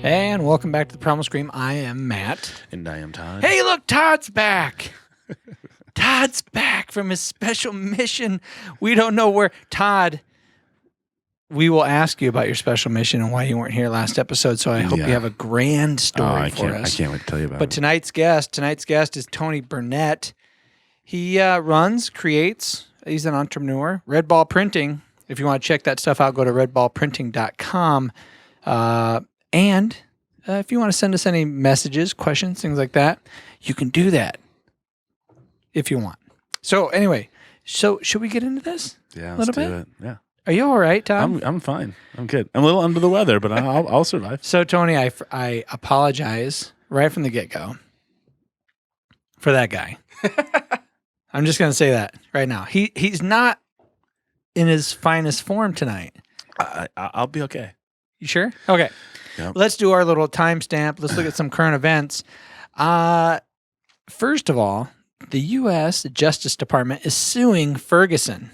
And welcome back to the Primal Scream. I am Matt. And I am Todd. Hey, look, Todd's back. Todd's back from his special mission. We don't know where. Todd, we will ask you about your special mission and why you weren't here last episode, so I hope you have a grand story for us. I can't wait to tell you about it. But tonight's guest is Tony Burnett. He runs, creates, he's an entrepreneur, Red Ball Printing. If you want to check that stuff out, go to redballprinting.com. And if you want to send us any messages, questions, things like that, you can do that if you want. So anyway, should we get into this? Yeah, let's do it. Yeah. Are you all right, Tom? I'm fine. I'm good. I'm a little under the weather, but I'll survive. So Tony, I apologize right from the get-go for that guy. I'm just going to say that right now. He's not in his finest form tonight. I'll be okay. You sure? Okay. Yep. Let's do our little timestamp. Let's look at some current events. First of all, the U.S. Justice Department is suing Ferguson,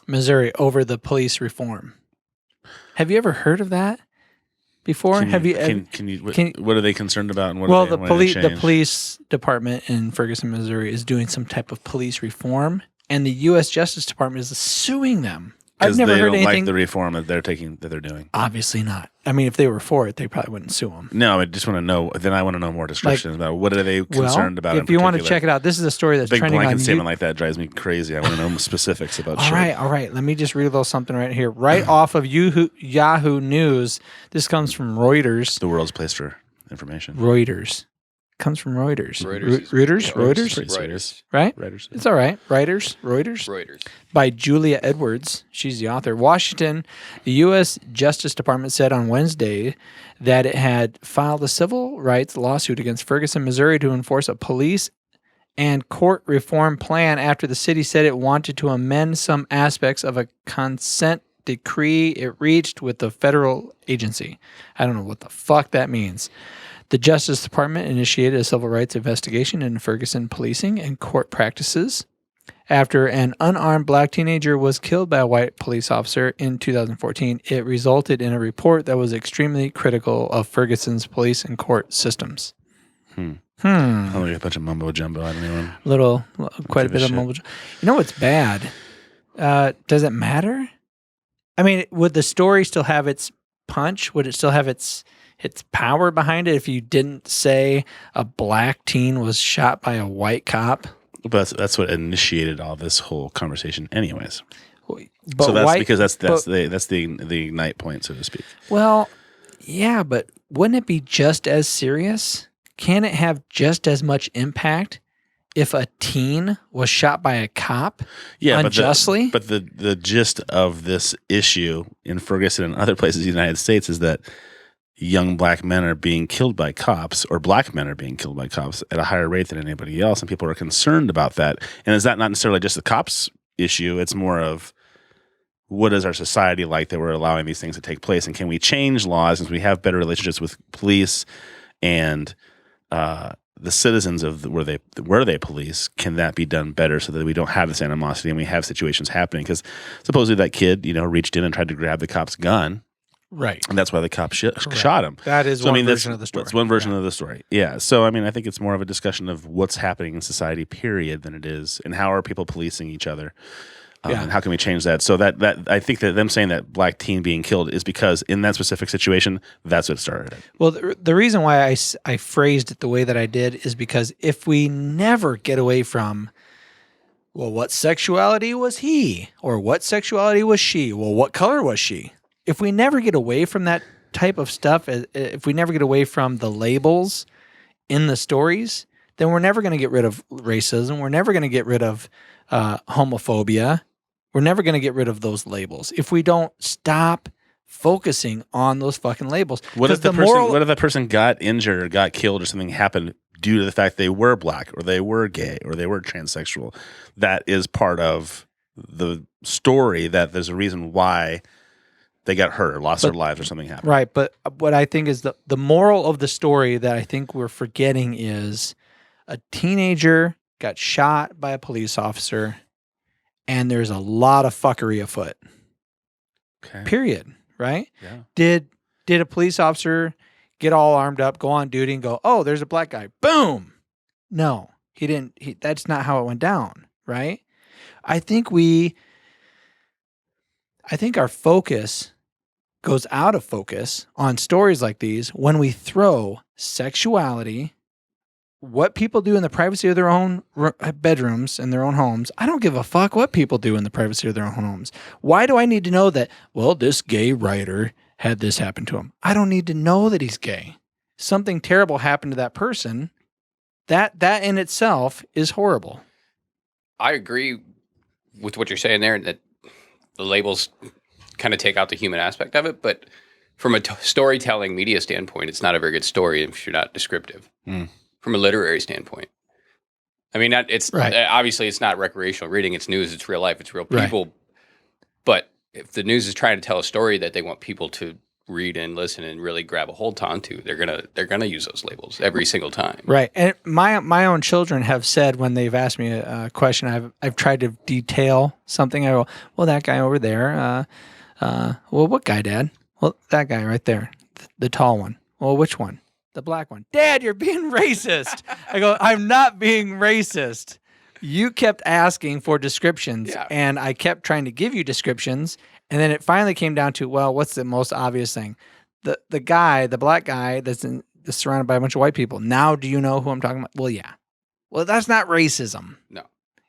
Missouri, over the police reform. Have you ever heard of that before? What are they concerned about? And the police department in Ferguson, Missouri, is doing some type of police reform, and the U.S. Justice Department is suing them. I've never heard anything. Like the reform that they're doing. Obviously not. I mean, if they were for it, they probably wouldn't sue them. No, I just want to know. Then I want to know more descriptions about what are they concerned about. If you want to check it out, this is a story that's trending on YouTube. Big blanket statement like that drives me crazy. I want to know specifics about. All right. Let me just read a little something right here, right off of Yahoo News. This comes from Reuters. The world's place for information. Reuters. Comes from Reuters. Reuters. Right? Reuters. It's all right. Reuters. By Julia Edwards. She's the author. Washington, the U.S. Justice Department said on Wednesday that it had filed a civil rights lawsuit against Ferguson, Missouri to enforce a police and court reform plan after the city said it wanted to amend some aspects of a consent decree it reached with the federal agency. I don't know what the fuck that means. The Justice Department initiated a civil rights investigation into Ferguson policing and court practices after an unarmed black teenager was killed by a white police officer in 2014. It resulted in a report that was extremely critical of Ferguson's police and court systems. Like a bunch of mumbo jumbo. I don't even. Quite a bit of mumbo jumbo. You know what's bad? Does it matter? I mean, would the story still have its punch? Would it still have its power behind it if you didn't say a black teen was shot by a white cop? But that's what initiated all this whole conversation anyways. But so that's the ignite point, so to speak. Well, yeah, but wouldn't it be just as serious? Can it have just as much impact if a teen was shot by a cop unjustly? But the gist of this issue in Ferguson and other places in the United States is that young black men are being killed by cops, or black men are being killed by cops at a higher rate than anybody else, and people are concerned about that. And is that not necessarily just the cops issue? It's more of what is our society like that we're allowing these things to take place, and can we change laws since we have better relationships with police and the citizens of where they police? Can that be done better so that we don't have this animosity and we have situations happening? Because supposedly that kid, reached in and tried to grab the cop's gun. Right. And that's why the cop shot him. That is one version of the story. That's one version of the story. Yeah. So, I think it's more of a discussion of what's happening in society, period, than it is, and how are people policing each other, and how can we change that? So that I think that them saying that black teen being killed is because in that specific situation, that's what started it. Well, the reason why I phrased it the way that I did is because if we never get away from, well, what sexuality was he? Or what sexuality was she? Well, what color was she? If we never get away from that type of stuff, if we never get away from the labels in the stories, then we're never going to get rid of racism. We're never going to get rid of homophobia. We're never going to get rid of those labels if we don't stop focusing on those fucking labels. What if the person got injured or got killed or something happened due to the fact they were black or they were gay or they were transsexual? That is part of the story, that there's a reason why they got hurt or lost their lives or something happened. Right, but what I think is the moral of the story that I think we're forgetting is a teenager got shot by a police officer, and there's a lot of fuckery afoot. Okay. Period. Right? Yeah. Did a police officer get all armed up, go on duty, and go, oh, there's a black guy. Boom. No, he didn't. That's not how it went down, right? I think our focus goes out of focus on stories like these when we throw sexuality, what people do in the privacy of their own bedrooms and their own homes. I don't give a fuck what people do in the privacy of their own homes. Why do I need to know that, well, this gay writer had this happen to him? I don't need to know that he's gay. Something terrible happened to that person. That in itself is horrible. I agree with what you're saying there, that the labels kind of take out the human aspect of it, but from a storytelling media standpoint, it's not a very good story if you're not descriptive. From a literary standpoint, I mean, obviously it's not recreational reading, it's news, it's real life, it's real people. Right. But if the news is trying to tell a story that they want people to read and listen and really grab a hold onto, they're gonna use those labels every single time. Right. And my own children have said when they've asked me a question, I've tried to detail something. I go, well, that guy over there. Well, what guy, Dad? Well, that guy right there, the tall one. Well, which one? The black one. Dad, you're being racist. I go, I'm not being racist. You kept asking for descriptions, and I kept trying to give you descriptions, and then it finally came down to, well, what's the most obvious thing? The guy, the black guy that's surrounded by a bunch of white people. Now do you know who I'm talking about? Well, yeah. Well, that's not racism. No.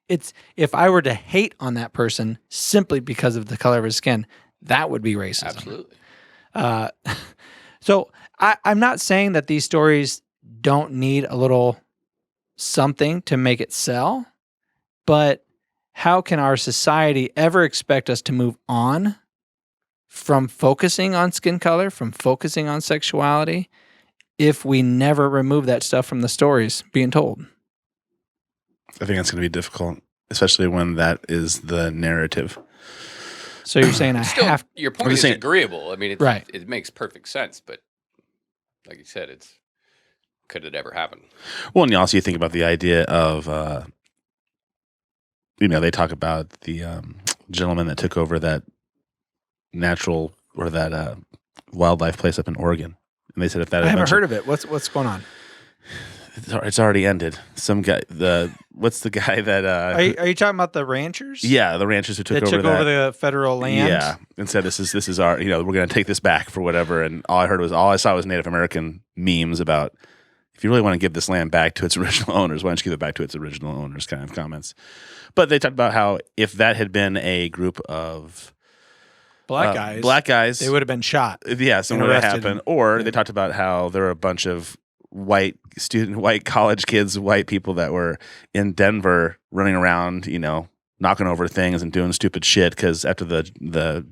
It's if I were to hate on that person simply because of the color of his skin, that would be racism. Absolutely. So I'm not saying that these stories don't need a little something to make it sell, but how can our society ever expect us to move on from focusing on skin color, from focusing on sexuality, if we never remove that stuff from the stories being told? I think that's going to be difficult, especially when that is the narrative. So you're saying your point is agreeable. I mean, right. It makes perfect sense, but like you said, could it ever happen? Well, and also you think about the idea of, they talk about the gentleman that took over that natural or that wildlife place up in Oregon, and they said if that I haven't heard of it. What's going on? It's already ended. Some guy, what's the guy that? Are you talking about the ranchers? Yeah, the ranchers who took over the federal land. Yeah, and said this is our, we're going to take this back for whatever. And all I saw was Native American memes about, if you really want to give this land back to its original owners, why don't you give it back to its original owners? Kind of comments. But they talked about how if that had been a group of black guys, they would have been shot. Yeah, something would have happened. Or they talked about how there were a bunch of white college kids, white people that were in Denver running around, knocking over things and doing stupid shit because after the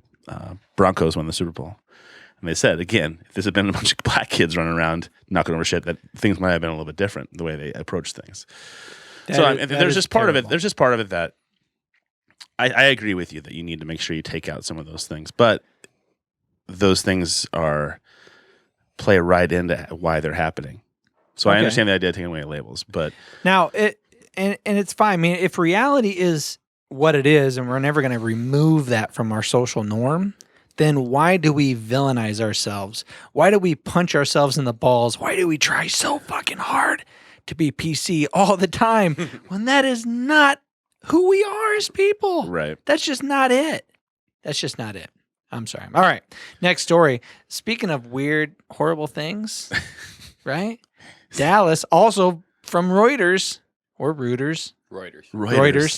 Broncos won the Super Bowl. And they said, again, if this had been a bunch of black kids running around knocking over shit, that things might have been a little bit different the way they approach things. There's just part of it. There's just part of it that I agree with you that you need to make sure you take out some of those things, but those things play right into why they're happening. So I understand the idea of taking away labels, but now it's fine. I mean, if reality is what it is, and we're never going to remove that from our social norm, then why do we villainize ourselves? Why do we punch ourselves in the balls? Why do we try so fucking hard to be PC all the time when that is not who we are as people? Right. That's just not it. That's just not it. I'm sorry. All right. Next story. Speaking of weird, horrible things, right? Dallas, also from Reuters or Reuters.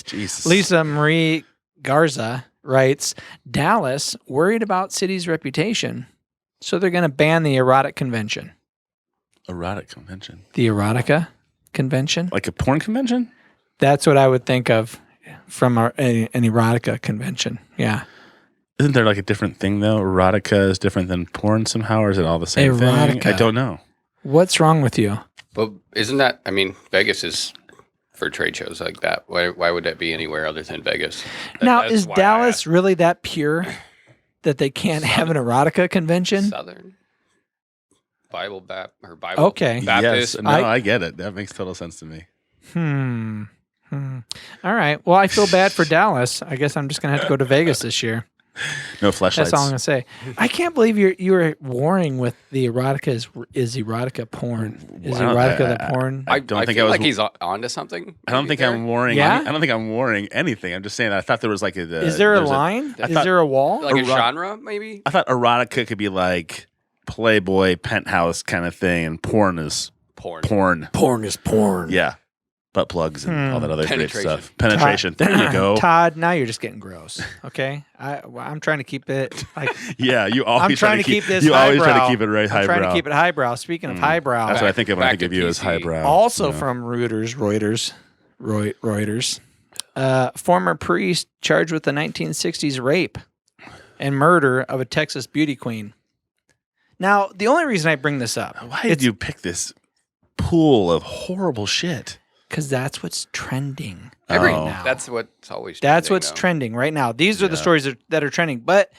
Jesus. Lisa Marie Garza writes, Dallas worried about city's reputation, so they're going to ban the erotic convention. Erotic convention? The erotica convention? Like a porn convention? That's what I would think of from an erotica convention. Yeah. Isn't there like a different thing though? Erotica is different than porn somehow, or is it all the same thing? I don't know. What's wrong with you? But isn't that, Vegas is for trade shows like that. Why would that be anywhere other than Vegas? Now, is Dallas really that pure that they can't have an erotica convention? Southern Bible okay. Baptist. Yes. No, I get it. That makes total sense to me. All right. Well, I feel bad for Dallas. I guess I'm just going to have to go to Vegas this year. No flashlights. That's all I'm gonna say. I can't believe you were warring with the erotica. Is erotica porn? Is erotica the porn? I don't think feel I was. like he's onto something. I don't think I'm warring. Yeah? I don't think I'm warring anything. I'm just saying that I thought there was like a. Is there a line? Is there a wall? Like a genre, maybe? I thought erotica could be like Playboy, Penthouse kind of thing, and porn is porn. Porn is porn. Yeah. Butt plugs and all that other great stuff. Penetration. There you go. Todd, now you're just getting gross. Okay? I'm trying to keep it like yeah, you always I'm trying to keep this you highbrow. always try to keep it right highbrow. I'm trying to keep it highbrow. Speaking of highbrow. That's what I think of when I think of you as highbrow. Also from Reuters. Former priest charged with the 1960s rape and murder of a Texas beauty queen. Now, the only reason I bring this up. Why did you pick this pool of horrible shit? Because that's what's trending right now. That's what's always trending. That's what's trending right now. These are the stories that are trending. But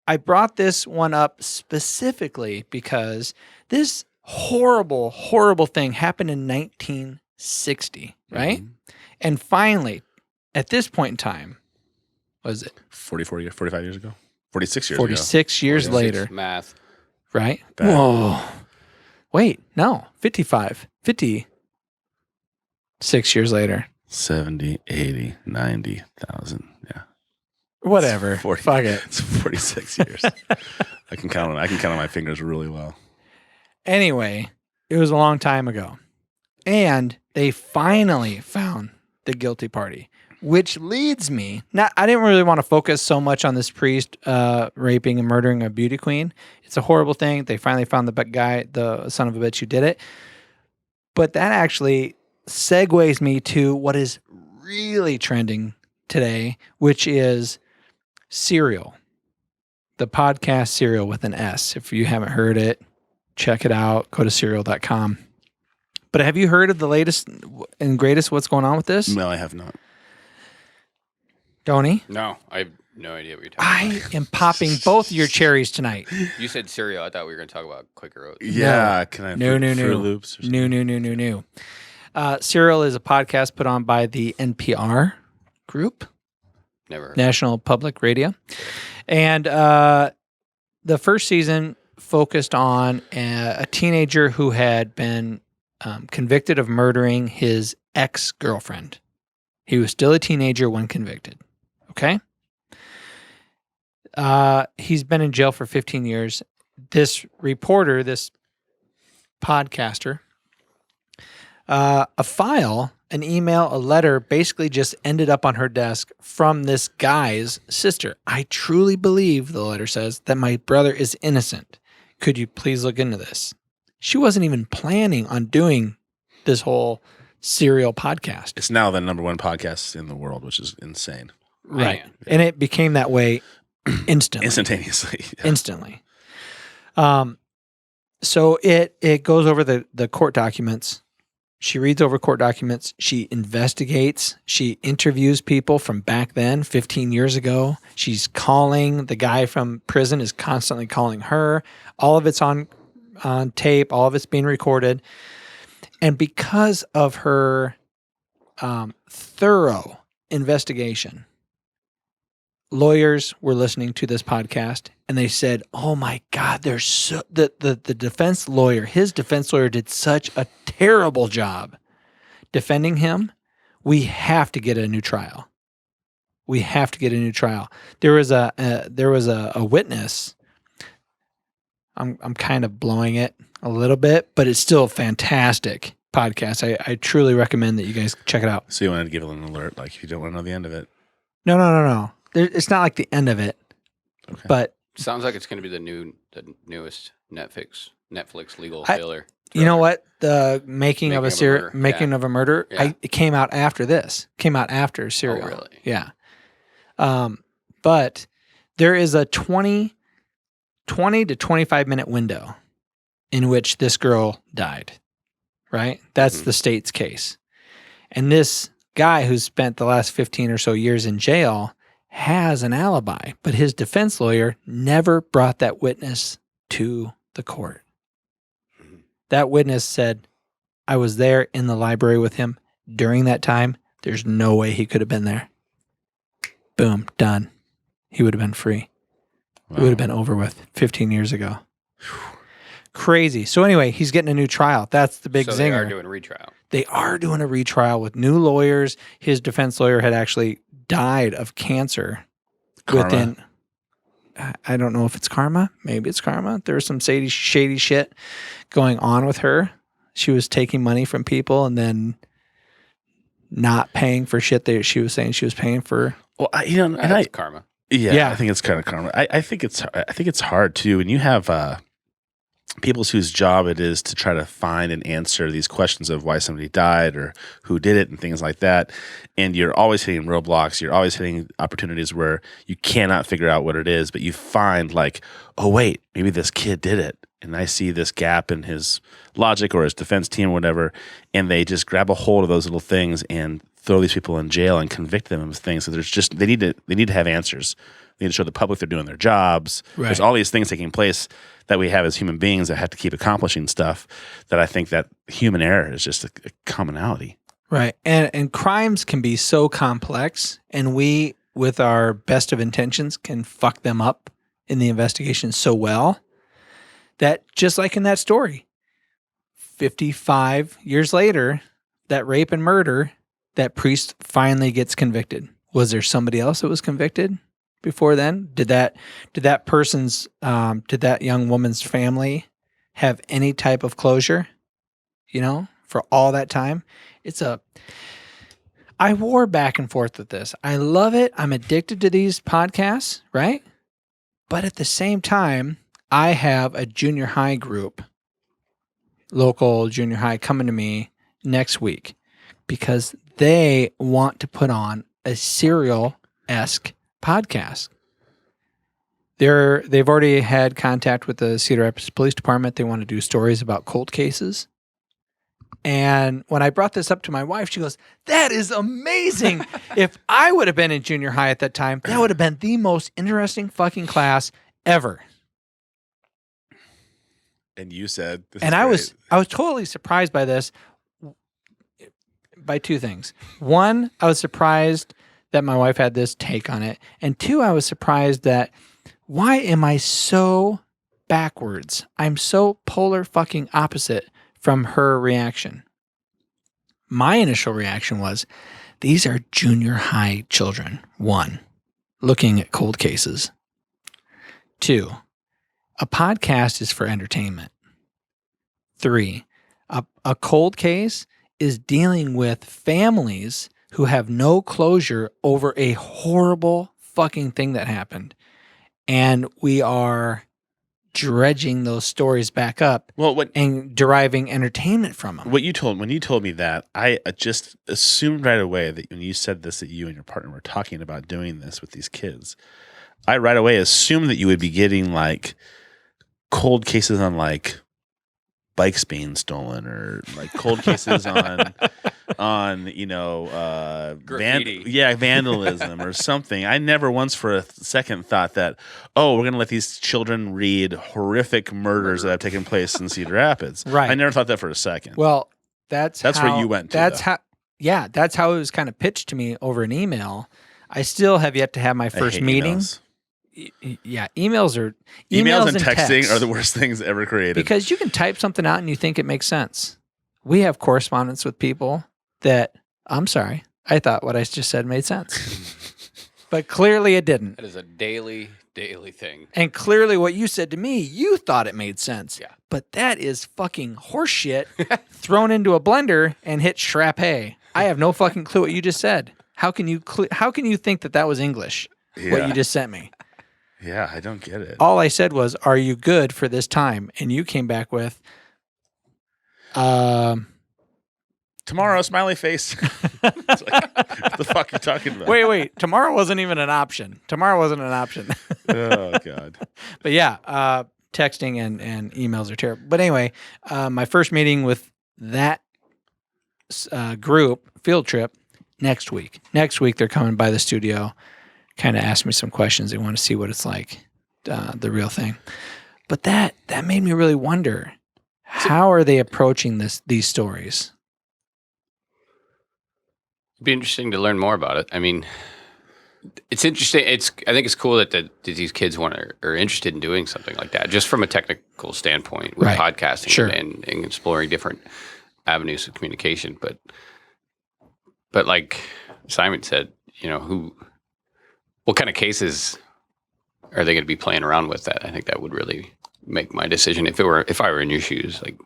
I brought this one up specifically because this horrible, horrible thing happened in 1960, right? Mm-hmm. And finally, at this point in time, what is it? 45 years ago? 46 years 46 years later. Math. Right? Whoa. Wait, no. 6 years later. 70, 80, 90,000. Yeah. Whatever. Fuck it. It's 46 years. I can count on my fingers really well. Anyway, it was a long time ago. And they finally found the guilty party, which leads me. I didn't really want to focus so much on this priest raping and murdering a beauty queen. It's a horrible thing. They finally found the guy, the son of a bitch who did it. But that actually segues me to what is really trending today, which is Serial, the podcast Serial with an S. If you haven't heard it, check it out. Go to serial.com. But have you heard of the latest and greatest what's going on with this? No, I have not. Tony? No, I have no idea what you're talking about. I am popping both your cherries tonight. You said cereal. I thought we were going to talk about Quaker Oats. Yeah. Can I No. Fruit Loops or something? No. Serial is a podcast put on by the NPR group. Never heard. National Public Radio. And the first season focused on a teenager who had been convicted of murdering his ex-girlfriend. He was still a teenager when convicted. Okay? He's been in jail for 15 years. This reporter, this podcaster, a file, an email, a letter basically just ended up on her desk from this guy's sister. I truly believe, the letter says, that my brother is innocent. Could you please look into this? She wasn't even planning on doing this whole Serial podcast. It's now the #1 podcast in the world, which is insane. Right. Man. And it became that way instantaneously. Yeah. Instantly. So it goes over the court documents. She reads over court documents. She investigates. She interviews people from back then, 15 years ago. She's calling. The guy from prison is constantly calling her. All of it's on tape. All of it's being recorded. And because of her thorough investigation, lawyers were listening to this podcast and they said, "Oh my God, the defense lawyer, his defense lawyer did such a terrible job defending him. We have to get a new trial. We have to get a new trial." There was a witness. I'm kind of blowing it a little bit, but it's still a fantastic podcast. I truly recommend that you guys check it out. So you wanted to give it an alert, like if you don't want to know the end of it. No. It's not like the end of it, okay. But sounds like it's going to be the newest Netflix legal thriller. You know what? The making of a murder. Yeah. It came out after this. Came out after Serial. Oh, really? Yeah. But there is a 20 to 25 minute window in which this girl died. Right? That's the state's case. And this guy who's spent the last 15 or so years in jail has an alibi, but his defense lawyer never brought that witness to the court. That witness said, "I was there in the library with him during that time. There's no way he could have been there." Boom, done. he would have been free. Wow. It would have been over with 15 years ago. Crazy. So anyway, he's getting a new trial. That's the big zinger. They are doing a retrial. They are doing a retrial with new lawyers. His defense lawyer had actually died of cancer within. I don't know if it's karma. Maybe it's karma. There was some shady shit going on with her. She was taking money from people and then not paying for shit that she was saying she was paying for. Well, that's karma. Yeah, I think it's kind of karma. I think it's hard too. When you have people whose job it is to try to find and answer these questions of why somebody died or who did it and things like that, and you're always hitting roadblocks. You're always hitting opportunities where you cannot figure out what it is, but you find like, oh wait, maybe this kid did it, and I see this gap in his logic or his defense team or whatever, and they just grab a hold of those little things and throw these people in jail and convict them of things. So there's just they need to have answers. They need to show the public they're doing their jobs. Right. There's all these things taking place that we have as human beings that have to keep accomplishing stuff. That I think that human error is just a commonality. Right, and crimes can be so complex, and we, with our best of intentions, can fuck them up in the investigation so well that just like in that story, 55 years later, that rape and murder, that priest finally gets convicted. Was there somebody else that was convicted before then? Did that young woman's family have any type of closure, for all that time? I war back and forth with this. I love it. I'm addicted to these podcasts, right? But at the same time, I have a junior high group, local junior high, coming to me next week because they want to put on a serial-esque podcast. They've already had contact with the Cedar Rapids Police Department. They want to do stories about cold cases. And when I brought this up to my wife, she goes, "That is amazing. If I would have been in junior high at that time, that would have been the most interesting fucking class ever." And you said, and I was totally surprised by this, by two things. One, I was surprised that my wife had this take on it. And two, I was surprised that why am I so backwards? I'm so polar fucking opposite from her reaction. My initial reaction was, these are junior high children. One, looking at cold cases. Two, a podcast is for entertainment. Three, a cold case is dealing with families who have no closure over a horrible fucking thing that happened. And we are dredging those stories back up and deriving entertainment from them. When you told me that, I just assumed right away that when you said this, that you and your partner were talking about doing this with these kids. I right away assumed that you would be getting like cold cases on like bikes being stolen or like cold cases on vandalism or something. I never once for a second thought that, we're going to let these children read horrific murders that have taken place in Cedar Rapids. Right. I never thought that for a second. Well, that's where you went to. That's how it was kind of pitched to me over an email. I still have yet to have my first meeting. Emails. Yeah, emails and texting texts are the worst things ever created. Because you can type something out and you think it makes sense. We have correspondence with people that, I'm sorry, I thought what I just said made sense. But clearly it didn't. That is a daily thing. And clearly what you said to me, you thought it made sense. Yeah. But that is fucking horseshit thrown into a blender and hit shrap-hay. I have no fucking clue what you just said. How can you think that was English, what you just sent me? Yeah, I don't get it. All I said was, "Are you good for this time?" And you came back with, tomorrow, smiley face. It's like, what the fuck are you talking about? Wait. Tomorrow wasn't even an option. Oh, God. But yeah, texting and emails are terrible. But anyway, my first meeting with that group, field trip, next week. Next week, they're coming by the studio, kind of ask me some questions. They want to see what it's like, the real thing. But that made me really wonder, how are they approaching these stories? It'd be interesting to learn more about it. I mean, It's interesting. I think it's cool that these kids are interested in doing something like that, just from a technical standpoint with podcasting and exploring different avenues of communication. But like Simon said, what kind of cases are they going to be playing around with? That I think that would really make my decision if I were in your shoes. Like,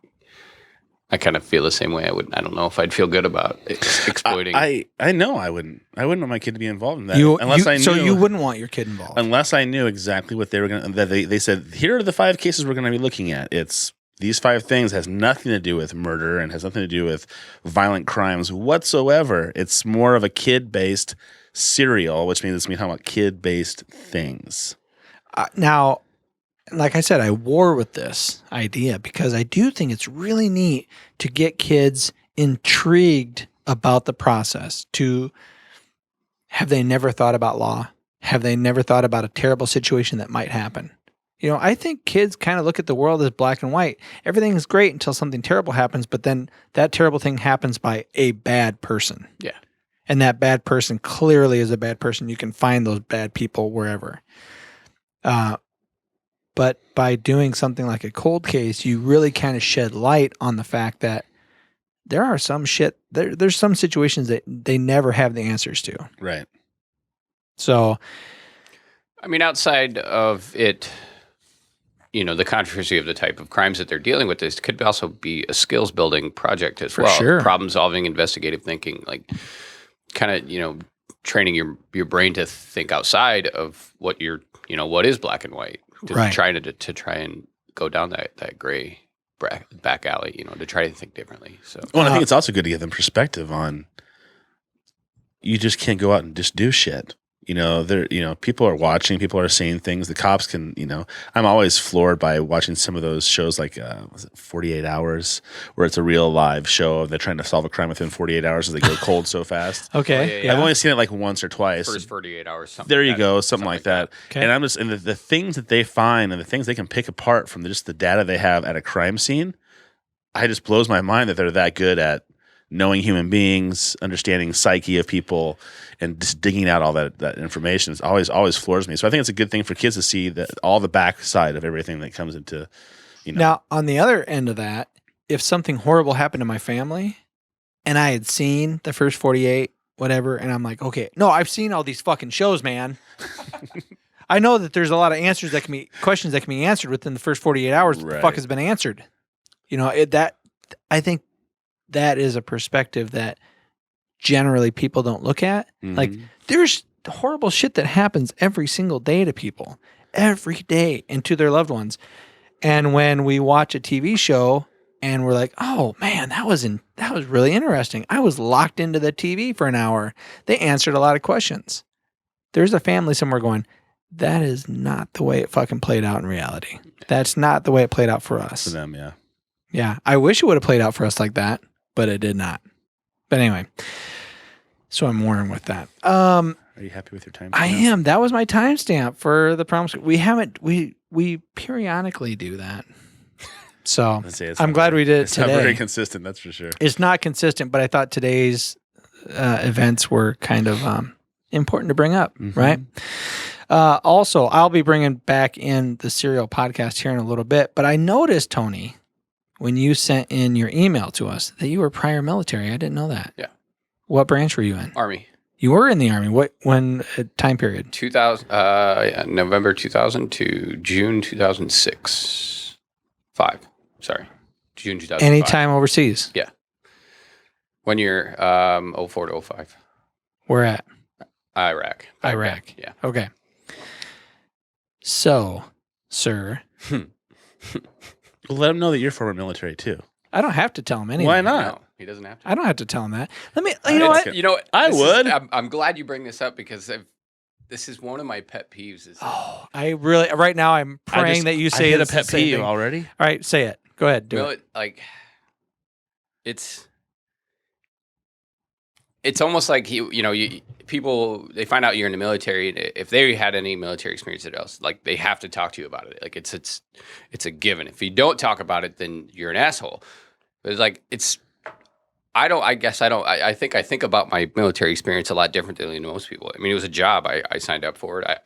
I kind of feel the same way. I don't know if I'd feel good about exploiting. I know I wouldn't. I wouldn't want my kid to be involved in that unless I knew. So you wouldn't want your kid involved unless I knew exactly what they were going to. That they said, here are the 5 cases we're going to be looking at. It's these 5 things, has nothing to do with murder and has nothing to do with violent crimes whatsoever. It's more of a kid-based serial, which means we're talking about kid-based things. Now, like I said, I war with this idea because I do think it's really neat to get kids intrigued about the process. Have they never thought about law? Have they never thought about a terrible situation that might happen? I think kids kind of look at the world as black and white. Everything is great until something terrible happens, but then that terrible thing happens by a bad person. Yeah. And that bad person clearly is a bad person. You can find those bad people wherever. But by doing something like a cold case, you really kind of shed light on the fact that there are there's some situations that they never have the answers to. Right. So, I mean, outside of it, the controversy of the type of crimes that they're dealing with, this could also be a skills building project as well. Sure. Problem solving, investigative thinking, like kind of, training your brain to think outside of what what is black and white. Try and go down that gray back alley, to try to think differently. So, I think it's also good to give them perspective on. You just can't go out and just do shit. People are watching, people are saying things. The cops can, I'm always floored by watching some of those shows like, was it 48 Hours, where it's a real live show. They're trying to solve a crime within 48 hours as they go cold so fast. Okay. I've only seen it like once or twice. First 48 hours. Something there like you that. go. Something like that. Okay. And the things that they find and the things they can pick apart from just the data they have at a crime scene, it just blows my mind that they're that good at knowing human beings, understanding psyche of people, and just digging out all that information. It always floors me. So I think it's a good thing for kids to see that all the backside of everything that comes into, Now, on the other end of that, if something horrible happened to my family and I had seen the first 48, whatever, and I'm like, okay, no, I've seen all these fucking shows, man. I know that there's a lot of questions that can be answered within the first 48 hours. What the fuck has been answered? I think that is a perspective that generally people don't look at. Mm-hmm. Like, there's horrible shit that happens every single day to people, every day, and to their loved ones. And when we watch a TV show and we're like, oh man, that was really interesting. I was locked into the TV for an hour. They answered a lot of questions. There's a family somewhere going, that is not the way it fucking played out in reality. That's not the way it played out for us. For them, yeah. Yeah. I wish it would have played out for us like that, but it did not. But anyway, so I'm warring with that. Are you happy with your timestamp? I am. That was my timestamp for the Primal. We periodically do that. So I'm glad we did it today. It's not very consistent, that's for sure. It's not consistent, but I thought today's events were kind of important to bring up, right? Also, I'll be bringing back in the Serial podcast here in a little bit, but I noticed, Tony, when you sent in your email to us that you were prior military. I didn't know that. Yeah. What branch were you in? Army. You were in the Army. When time period? 2000, November 2000 to June 2006. June 2005. Any time overseas? Yeah. 1 year, 04 to 05. Where at? Iraq. Yeah. Okay. So, sir. Well, let him know that you're former military too. I don't have to tell him anything. Why not? No, he doesn't have to. I don't have to tell him that. You know what? You know what? I would. I'm glad you bring this up because this is one of my pet peeves. I really, right now I'm praying that you say it. It's a pet peeve already. All right, say it. Go ahead. Do it. It's almost like people, they find out you're in the military, and if they had any military experience at else, like they have to talk to you about it. Like it's a given. If you don't talk about it, then you're an asshole. But it's like I guess I don't. I think I think about my military experience a lot differently than most people. I mean, it was a job. I signed up for it.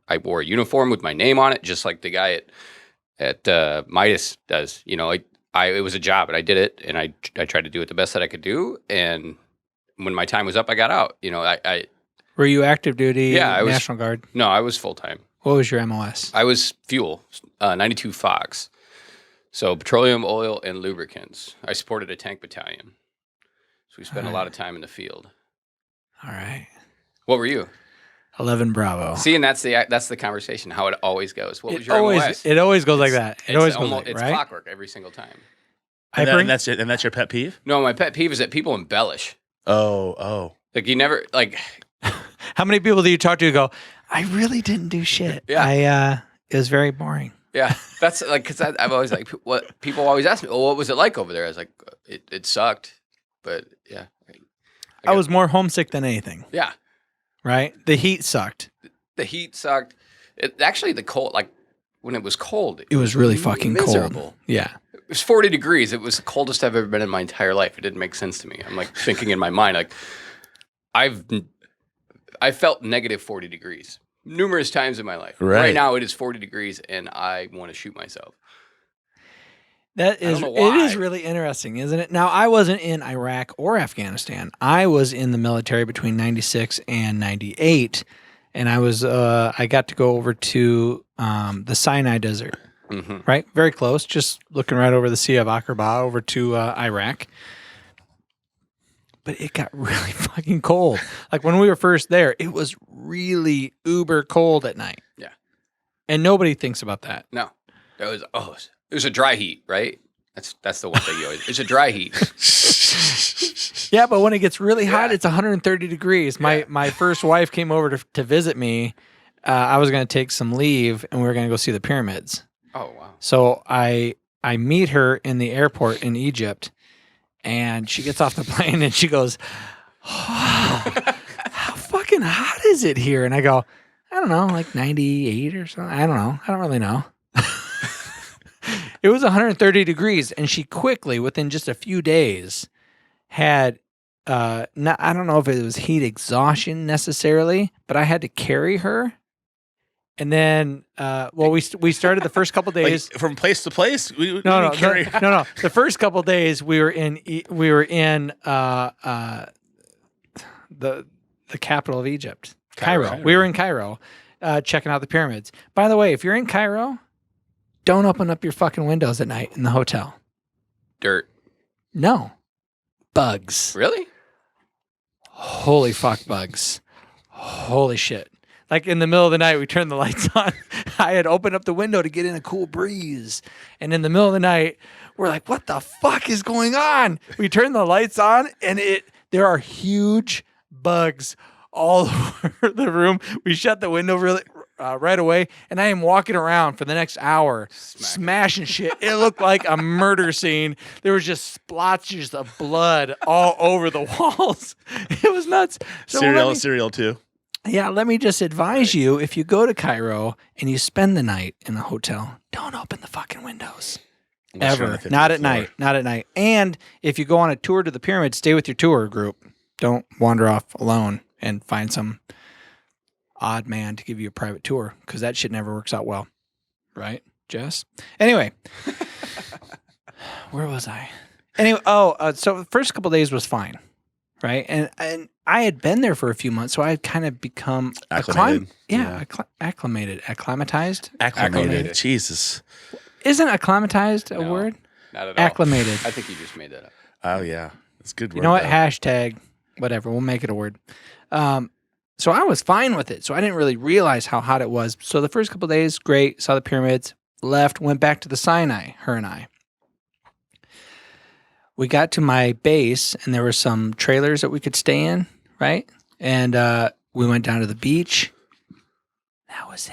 I wore a uniform with my name on it, just like the guy at Midas does. You know, it was a job, and I did it, and I tried to do it the best that I could do. And when my time was up, I got out. You know, I Were you active duty? Yeah, I was National Guard. No, I was full time. What was your MOS? I was fuel, 92 Fox. So petroleum, oil, and lubricants. I supported a tank battalion. So we spent a lot of time in the field. All right. What were you? 11 Bravo. See, and that's the conversation, how it always goes. What was your MOS? It always goes like that. It always goes almost, like that, it's right? clockwork every single time. And that's your pet peeve? No, my pet peeve is that people embellish. Oh. Like you never like. How many people do you talk to who go, I really didn't do shit. Yeah. It was very boring. Yeah, that's like because I've always like what people always ask me. Well, what was it like over there? I was like, it sucked, but yeah. I was more homesick than anything. Yeah. Right? The heat sucked. The heat sucked. Actually, the cold, like when it was cold, it was really fucking miserable. Cold. Yeah. It was 40 degrees. It was the coldest I've ever been in my entire life. It didn't make sense to me. I'm like thinking in my mind, like I felt negative 40 degrees numerous times in my life. Right now, it is 40 degrees, and I want to shoot myself. It is really interesting, isn't it? Now, I wasn't in Iraq or Afghanistan. I was in the military between 96 and 98, and I got to go over to the Sinai Desert, right? Very close, just looking right over the Sea of Aqaba over to Iraq. But it got really fucking cold. Like when we were first there, it was really uber cold at night. Yeah. And nobody thinks about that. No. It was a dry heat, right? That's the one thing you always. It's a dry heat. Yeah, but when it gets really hot, it's 130 degrees. My first wife came over to visit me. I was going to take some leave, and we were going to go see the pyramids. Oh wow! So I meet her in the airport in Egypt, and she gets off the plane and she goes, "Oh, how fucking hot is it here?" And I go, "I don't know, like 98 or something. I don't know. I don't really know." It was 130 degrees, and she quickly, within just a few days, had I don't know if it was heat exhaustion necessarily, but I had to carry her. And then, we started the first couple days from place to place. No. The first couple days we were in the capital of Egypt, Cairo. We were in Cairo, checking out the pyramids. By the way, if you're in Cairo, don't open up your fucking windows at night in the hotel. Dirt. No. Bugs. Really? Holy fuck, bugs. Holy shit. Like in the middle of the night, we turned the lights on. I had opened up the window to get in a cool breeze. And in the middle of the night, we're like, what the fuck is going on? We turned the lights on, and there are huge bugs all over the room. We shut the window right away, and I am walking around for the next hour, smashing shit. It looked like a murder scene. There was just splotches of blood all over the walls. It was nuts. So cereal too. Yeah, let me just advise you, if you go to Cairo and you spend the night in a hotel, don't open the fucking windows. Ever. Not at night. Not at night. And if you go on a tour to the pyramids, stay with your tour group. Don't wander off alone and find some odd man to give you a private tour, because that shit never works out well. Right, Jess? Anyway. Where was I? Anyway, so the first couple of days was fine. Right? And I had been there for a few months, so I had kind of become acclimated. Acclimated. Jesus. Isn't acclimatized a word? Not at all. Acclimated. I think you just made that up. Oh, yeah. It's a good word. You know what? Hashtag, whatever. We'll make it a word. So I was fine with it. So I didn't really realize how hot it was. So the first couple of days, great. Saw the pyramids, left, went back to the Sinai, her and I. We got to my base, and there were some trailers that we could stay in, right? And we went down to the beach. That was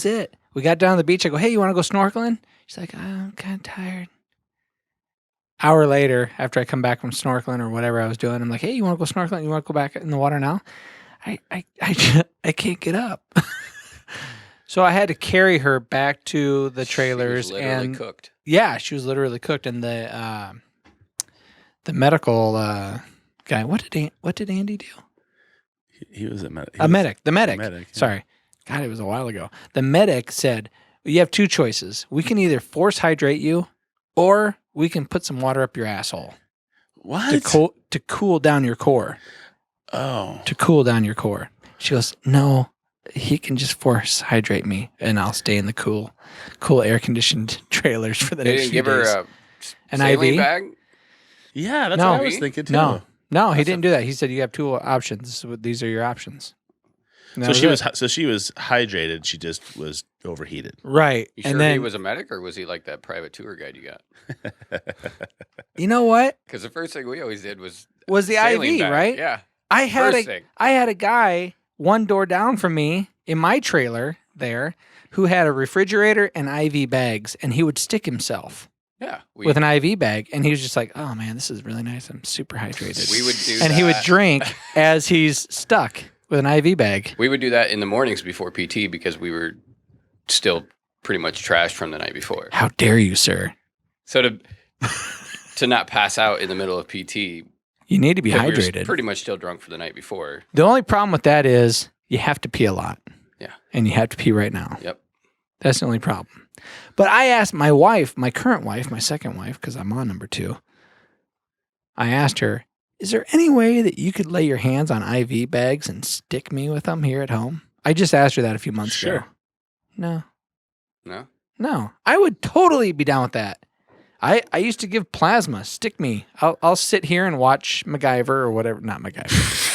it. We got down to the beach. I go, hey, you want to go snorkeling? She's like, I'm kind of tired. Hour later, after I come back from snorkeling or whatever I was doing, I'm like, hey, you want to go snorkeling? You want to go back in the water now? I can't get up. So I had to carry her back to the trailers. She was literally cooked. Yeah, she was literally cooked. And the medical guy. What did Andy do? He was a medic. The medic. Yeah. Sorry. God, it was a while ago. The medic said, you have two choices. We can either force hydrate you or we can put some water up your asshole. What? To cool down your core. Oh. To cool down your core. She goes, no, he can just force hydrate me and I'll stay in the cool air-conditioned trailers for the next few days. They didn't give her an saline IV bag? Yeah, that's what I was thinking too. No, he didn't do that. He said you have two options. These are your options. So she was hydrated. She just was overheated. Right. You sure he was a medic, or was he like that private tour guide you got? You know what? Because the first thing we always did was the IV, bag. right? Yeah. I had a guy one door down from me in my trailer there who had a refrigerator and IV bags, and he would stick himself. Yeah, with an IV bag, and he was just like, "Oh man, this is really nice. I'm super hydrated." We would do, and he would drink as he's stuck with an IV bag. We would do that in the mornings before PT because we were still pretty much trashed from the night before. How dare you, sir? So to not pass out in the middle of PT, you need to be hydrated. We were pretty much still drunk for the night before. The only problem with that is you have to pee a lot. Yeah, and you have to pee right now. Yep, that's the only problem. But I asked my wife, my current wife, my second wife, because I'm on number 2. I asked her, is there any way that you could lay your hands on IV bags and stick me with them here at home? I just asked her that a few months ago. No. I would totally be down with that. I used to give plasma. Stick me. I'll sit here and watch MacGyver or whatever. Not MacGyver.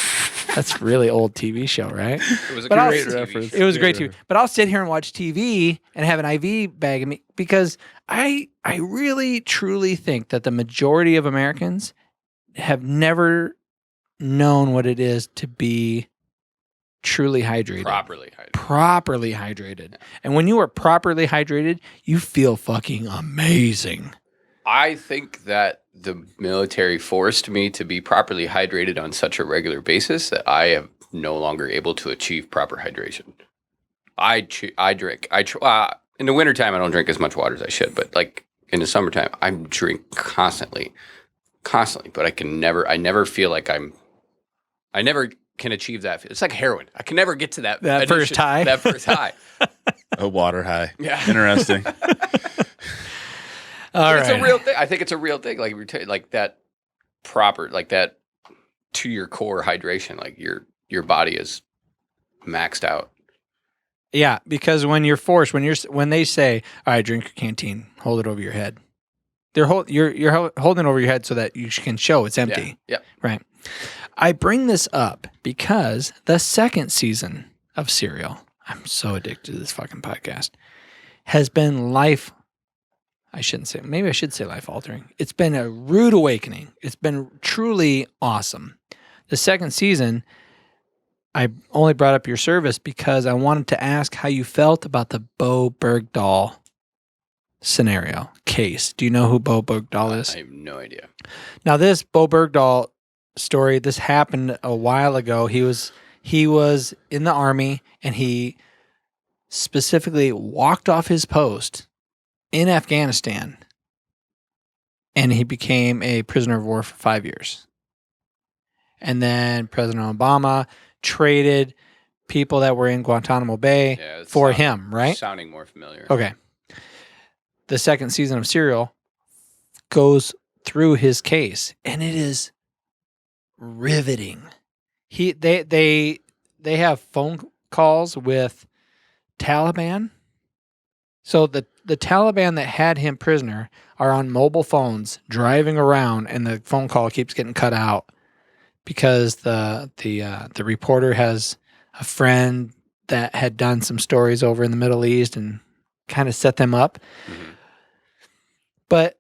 That's a really old TV show, right? It was a great reference. It was great TV. But I'll sit here and watch TV and have an IV bag of me because I really, truly think that the majority of Americans have never known what it is to be truly hydrated. Properly hydrated. Yeah. And when you are properly hydrated, you feel fucking amazing. I think that the military forced me to be properly hydrated on such a regular basis that I am no longer able to achieve proper hydration. I drink. In the wintertime, I don't drink as much water as I should, but like in the summertime, I drink constantly, but I never feel like I never can achieve that. It's like heroin. I can never get to that first high. That first high. A water high. Yeah. Interesting. It's a real thing. I think it's a real thing. Like that proper, like that to your core hydration. Like your body is maxed out. Yeah, because when you're forced, when they say, "All right, drink your canteen, hold it over your head," you're holding it over your head so that you can show it's empty. Yeah. Right. I bring this up because the second season of Serial, I'm so addicted to this fucking podcast, has been maybe I should say life-altering. It's been a rude awakening. It's been truly awesome. The second season, I only brought up your service because I wanted to ask how you felt about the Bowe Bergdahl case. Do you know who Bowe Bergdahl is? I have no idea. Now, this Bowe Bergdahl story, this happened a while ago. He was in the Army, and he specifically walked off his post in Afghanistan, and he became a prisoner of war for 5 years. And then President Obama traded people that were in Guantanamo Bay for him, right? Sounding more familiar. Okay. The second season of Serial goes through his case, and it is riveting. They have phone calls with Taliban. So the Taliban that had him prisoner are on mobile phones driving around, and the phone call keeps getting cut out because the reporter has a friend that had done some stories over in the Middle East and kind of set them up. Mm-hmm. But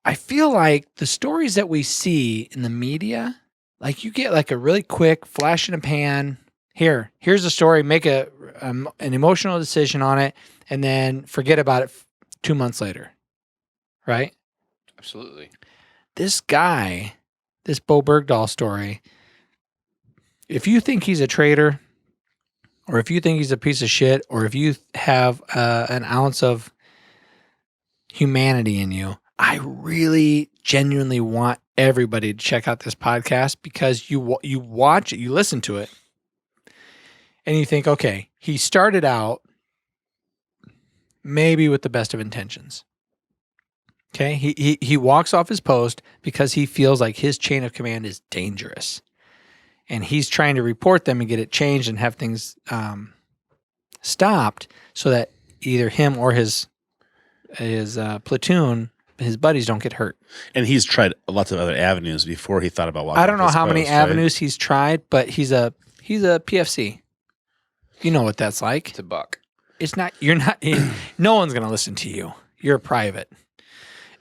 I feel like the stories that we see in the media, like you get like a really quick flash in a pan. Here's a story, make an emotional decision on it, and then forget about it 2 months later, right? Absolutely. This guy, this Bowe Bergdahl story, if you think he's a traitor, or if you think he's a piece of shit, or if you have an ounce of humanity in you, I really genuinely want everybody to check out this podcast because you watch it, you listen to it, and you think, okay, he started out maybe with the best of intentions. Okay, he walks off his post because he feels like his chain of command is dangerous, and he's trying to report them and get it changed and have things stopped so that either him or his platoon, his buddies, don't get hurt. And he's tried lots of other avenues before he thought about walking. I don't know how many avenues he's tried, but he's a PFC. You know what that's like. It's a buck. It's not. You're not. No one's gonna listen to you. You're private.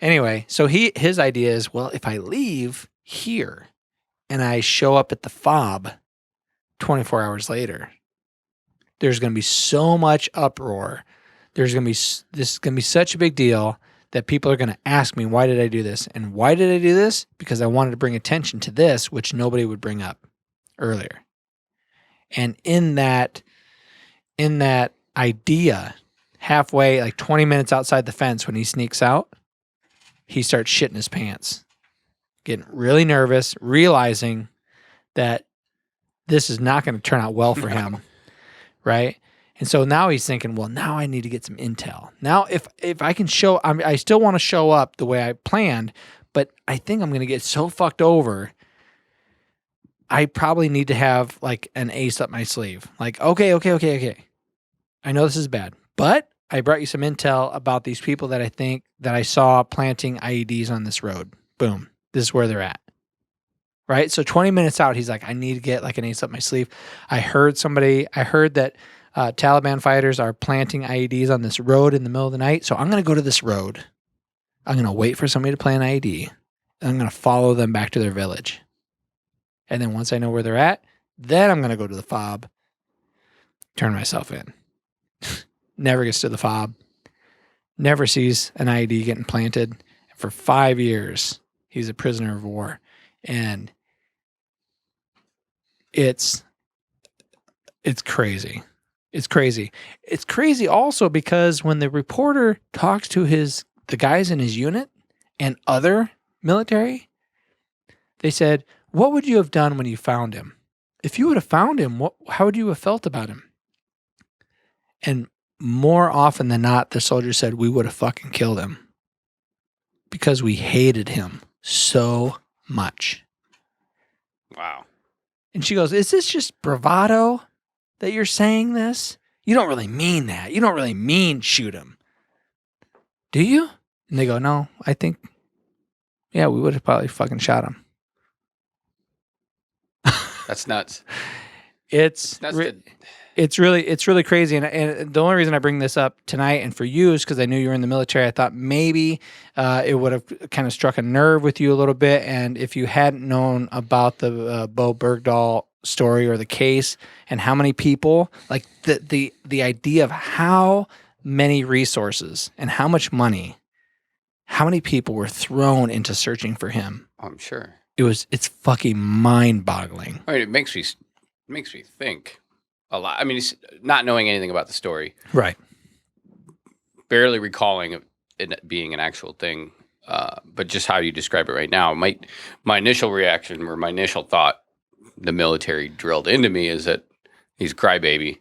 Anyway, so his idea is, well, if I leave here and I show up at the fob 24 hours later, there's going to be so much uproar. This is going to be such a big deal that people are going to ask me, why did I do this? And why did I do this? Because I wanted to bring attention to this, which nobody would bring up earlier. And in that idea, halfway, like 20 minutes outside the fence when he sneaks out, he starts shitting his pants, getting really nervous, realizing that this is not going to turn out well for him, right? And so now he's thinking, well, now I need to get some intel. Now, if I can show, I still want to show up the way I planned, but I think I'm going to get so fucked over. I probably need to have like an ace up my sleeve. Like, okay. I know this is bad, but I brought you some intel about these people that I think that I saw planting IEDs on this road. Boom. This is where they're at. Right? So 20 minutes out, he's like, I need to get like an ace up my sleeve. I heard that Taliban fighters are planting IEDs on this road in the middle of the night. So I'm going to go to this road. I'm going to wait for somebody to plant an IED. And I'm going to follow them back to their village. And then once I know where they're at, then I'm going to go to the fob, turn myself in. Never gets to the fob, never sees an IED getting planted. For 5 years, he's a prisoner of war. And it's crazy. It's crazy. It's crazy also because when the reporter talks to the guys in his unit and other military, they said, what would you have done when you found him? If you would have found him, how would you have felt about him? And more often than not, the soldiers said, we would have fucking killed him because we hated him so much. Wow. And she goes, is this just bravado that you're saying this? You don't really mean that. You don't really mean shoot him. Do you? And they go, no, I think, yeah, we would have probably fucking shot him. That's nuts. It's really crazy. And the only reason I bring this up tonight and for you is because I knew you were in the military. I thought maybe it would have kind of struck a nerve with you a little bit. And if you hadn't known about the Bowe Bergdahl story or the case and how many people, like the idea of how many resources and how much money, how many people were thrown into searching for him. I'm sure. It's fucking mind-boggling. I mean, it makes me think a lot. I mean, it's not knowing anything about the story, right? Barely recalling it being an actual thing, but just how you describe it right now, my initial reaction or my initial thought, the military drilled into me is that he's a crybaby.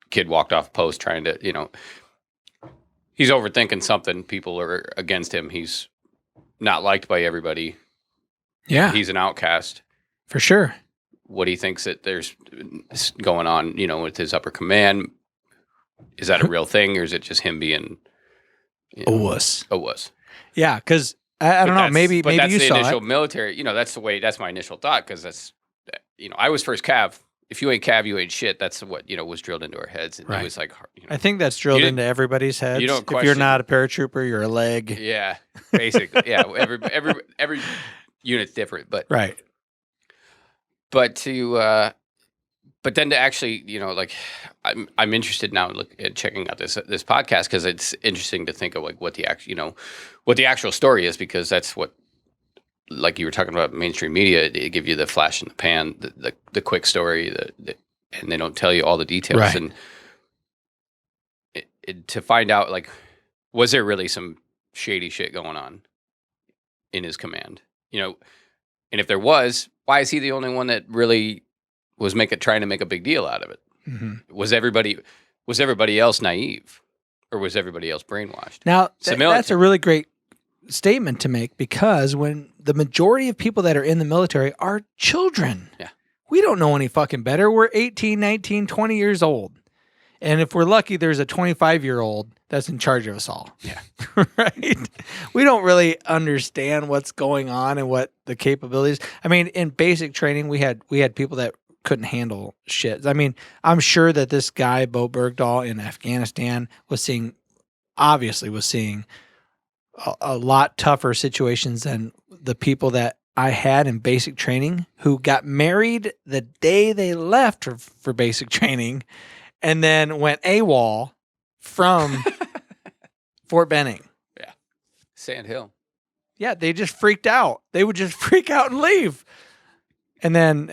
Kid walked off post trying to, he's overthinking something. People are against him. He's not liked by everybody. Yeah, he's an outcast for sure. What he thinks that there's going on, with his upper command. Is that a real thing, or is it just him being a wuss? A wuss. Yeah, because I don't know. Maybe you saw it. But that's the initial military. That's my initial thought because that's, I was first Cav. If you ain't Cav, you ain't shit. That's what was drilled into our heads. And right. It was like, I think that's drilled into everybody's heads. You don't if you're not a paratrooper, you're a leg. Yeah, basically. Yeah, every unit's different, but right. But but then to actually, I'm interested now in checking out this podcast because it's interesting to think of like what the actual story is, because that's what, like you were talking about mainstream media, they give you the flash in the pan, the quick story, and they don't tell you all the details. Right. And to find out, like, was there really some shady shit going on in his command. And if there was, why is he the only one that really was trying to make a big deal out of it? Mm-hmm. Was everybody else naive, or was everybody else brainwashed? Now, that's a really great statement to make, because when the majority of people that are in the military are children, we don't know any fucking better. We're 18, 19, 20 years old. And if we're lucky, there's a 25-year-old that's in charge of us all. Yeah. Right? We don't really understand what's going on and what the capabilities. I mean, in basic training, we had people that couldn't handle shit. I mean, I'm sure that this guy, Bowe Bergdahl, in Afghanistan was seeing a lot tougher situations than the people that I had in basic training, who got married the day they left for basic training and then went AWOL from Fort Benning. Yeah. Sand Hill. Yeah, they just freaked out. They would just freak out and leave. And then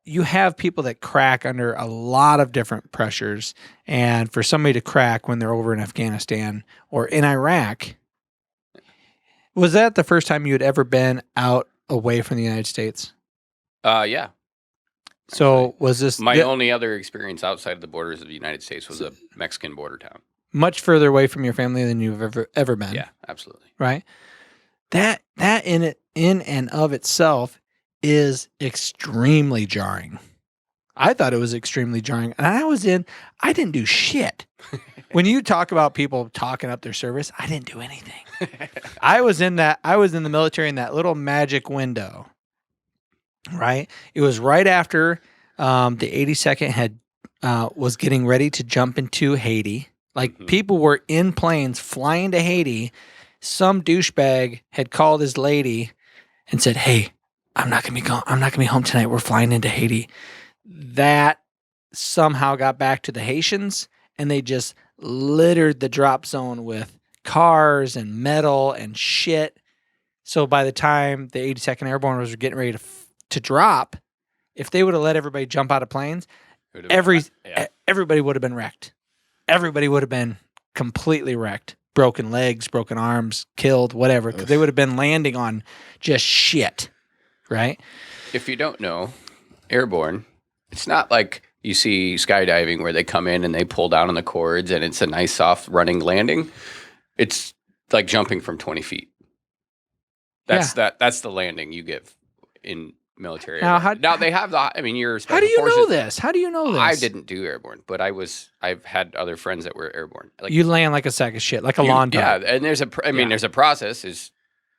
you have people that crack under a lot of different pressures. And for somebody to crack when they're over in Afghanistan or in Iraq, was that the first time you had ever been out away from the United States? Yeah. So was this my only other experience outside of the borders of the United States was a Mexican border town. Much further away from your family than you've ever been. Yeah, absolutely. Right? That in and of itself is extremely jarring. I thought it was extremely jarring. And I didn't do shit. When you talk about people talking up their service, I didn't do anything. I was in the military in that little magic window. Right? It was right after the 82nd was getting ready to jump into Haiti. Like, people were in planes flying to Haiti. Some douchebag had called his lady and said, "Hey, I'm not gonna be home tonight. We're flying into Haiti." That somehow got back to the Haitians, and they just littered the drop zone with cars and metal and shit. So by the time the 82nd Airborne was getting ready to drop, if they would have let everybody jump out of planes, everybody would have been wrecked. Everybody would have been completely wrecked. Broken legs, broken arms, killed, whatever. Because they would have been landing on just shit, right? If you don't know, airborne, it's not like you see skydiving where they come in and they pull down on the cords and it's a nice soft running landing. It's like jumping from 20 feet. That's the landing you get in military. Now they have you're how do you know this? How do you know this? I didn't do airborne, but I've had other friends that were airborne. Like, you land like a sack of shit, like a lawn dog. Yeah, and there's a process.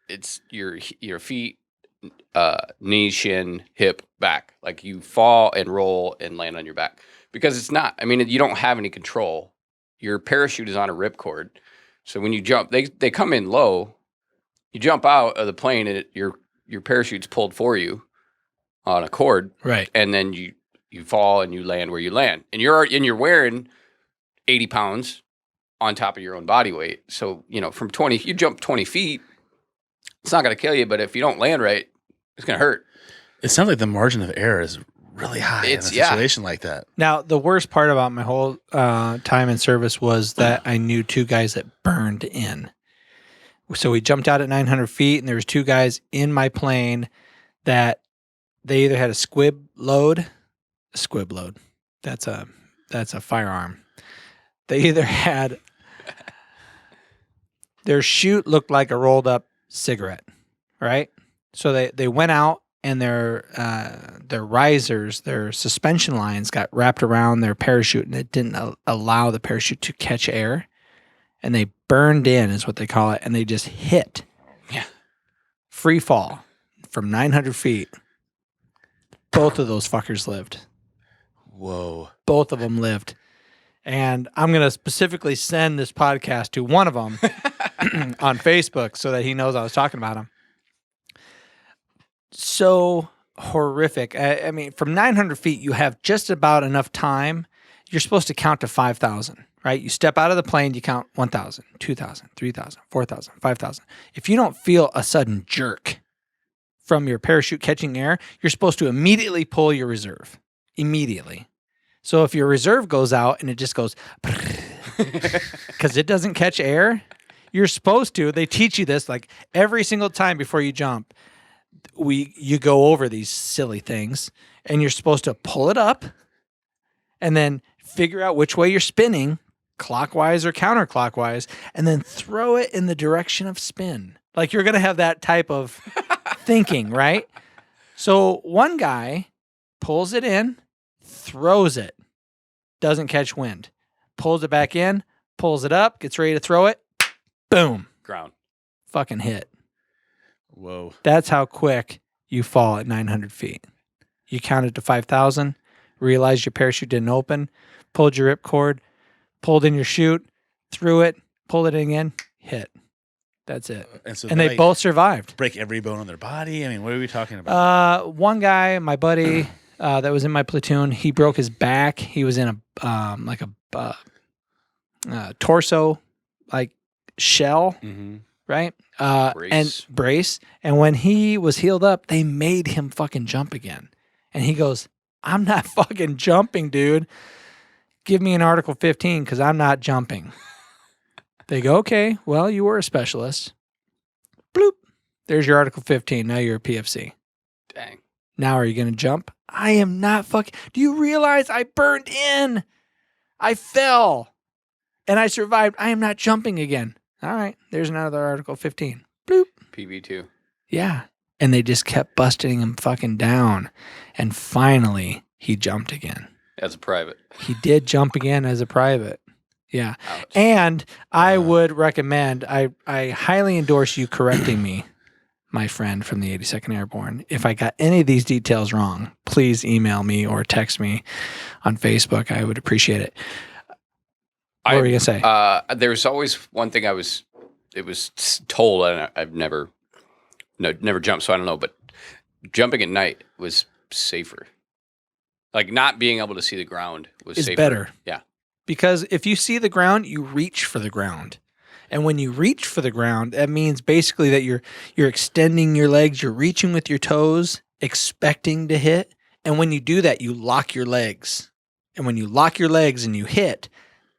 It's your feet, knee, shin, hip, back. Like, you fall and roll and land on your back, because it's not. You don't have any control. Your parachute is on a ripcord, so when you jump, they come in low. You jump out of the plane and your parachute's pulled for you on a cord, right? And then you fall and you land where you land, and you're wearing 80 pounds on top of your own body weight. So from 20, you jump 20 feet, it's not going to kill you, but if you don't land right, it's going to hurt. It sounds like the margin of error is really high in a situation like that. Now, the worst part about my whole time in service was that I knew two guys that burned in. So we jumped out at 900 feet, and there was two guys in my plane that they either had a squib load. That's a firearm. They either had their chute looked like a rolled up cigarette, right? So they went out, and their risers, their suspension lines got wrapped around their parachute, and it didn't allow the parachute to catch air. And they burned in, is what they call it, and they just hit. Yeah. Free fall from 900 feet. Both of those fuckers lived. Whoa. Both of them lived. And I'm going to specifically send this podcast to one of them on Facebook so that he knows I was talking about him. So horrific. From 900 feet, you have just about enough time. You're supposed to count to 5,000. Right? You step out of the plane, you count 1,000, 2,000, 3,000, 4,000, 5,000. If you don't feel a sudden jerk from your parachute catching air, you're supposed to immediately pull your reserve. Immediately. So if your reserve goes out and it just goes, because it doesn't catch air. You're supposed to. They teach you this like every single time before you jump. You go over these silly things, and you're supposed to pull it up, and then figure out which way you're spinning, clockwise or counterclockwise, and then throw it in the direction of spin. Like you're gonna have that type of thinking, right? So one guy pulls it in, throws it, doesn't catch wind, pulls it back in, pulls it up, gets ready to throw it, boom, Ground. fucking hit. Whoa. That's how quick you fall at 900 feet. You counted to 5,000, realized your parachute didn't open, pulled your ripcord, pulled in your chute, threw it, pulled it in again, hit. That's it. And they both survived. Break every bone in their body? I mean, what are we talking about? One guy, my buddy that was in my platoon, he broke his back. He was in a torso like shell, right? Brace. And when he was healed up, they made him fucking jump again. And he goes, I'm not fucking jumping, dude. Give me an Article 15 because I'm not jumping. They go, okay, well, you were a specialist. Bloop. There's your Article 15. Now you're a PFC. Dang. Now are you going to jump? I am not fucking... Do you realize I burned in? I fell. And I survived. I am not jumping again. All right, there's another Article 15. Bloop. PB2. Yeah. And they just kept busting him fucking down. And finally, he jumped again. As a private. He did jump again as a private. Yeah. Ouch. And I would recommend, I highly endorse you correcting me, my friend from the 82nd Airborne. If I got any of these details wrong, please email me or text me on Facebook. I would appreciate it. What were you going to say? There's always one thing it was told, and I've never jumped, so I don't know, but jumping at night was safer. Like not being able to see the ground was It's safer. better. Yeah. Because if you see the ground, you reach for the ground. And when you reach for the ground, that means basically that you're extending your legs, you're reaching with your toes, expecting to hit. And when you do that, you lock your legs. And when you lock your legs and you hit,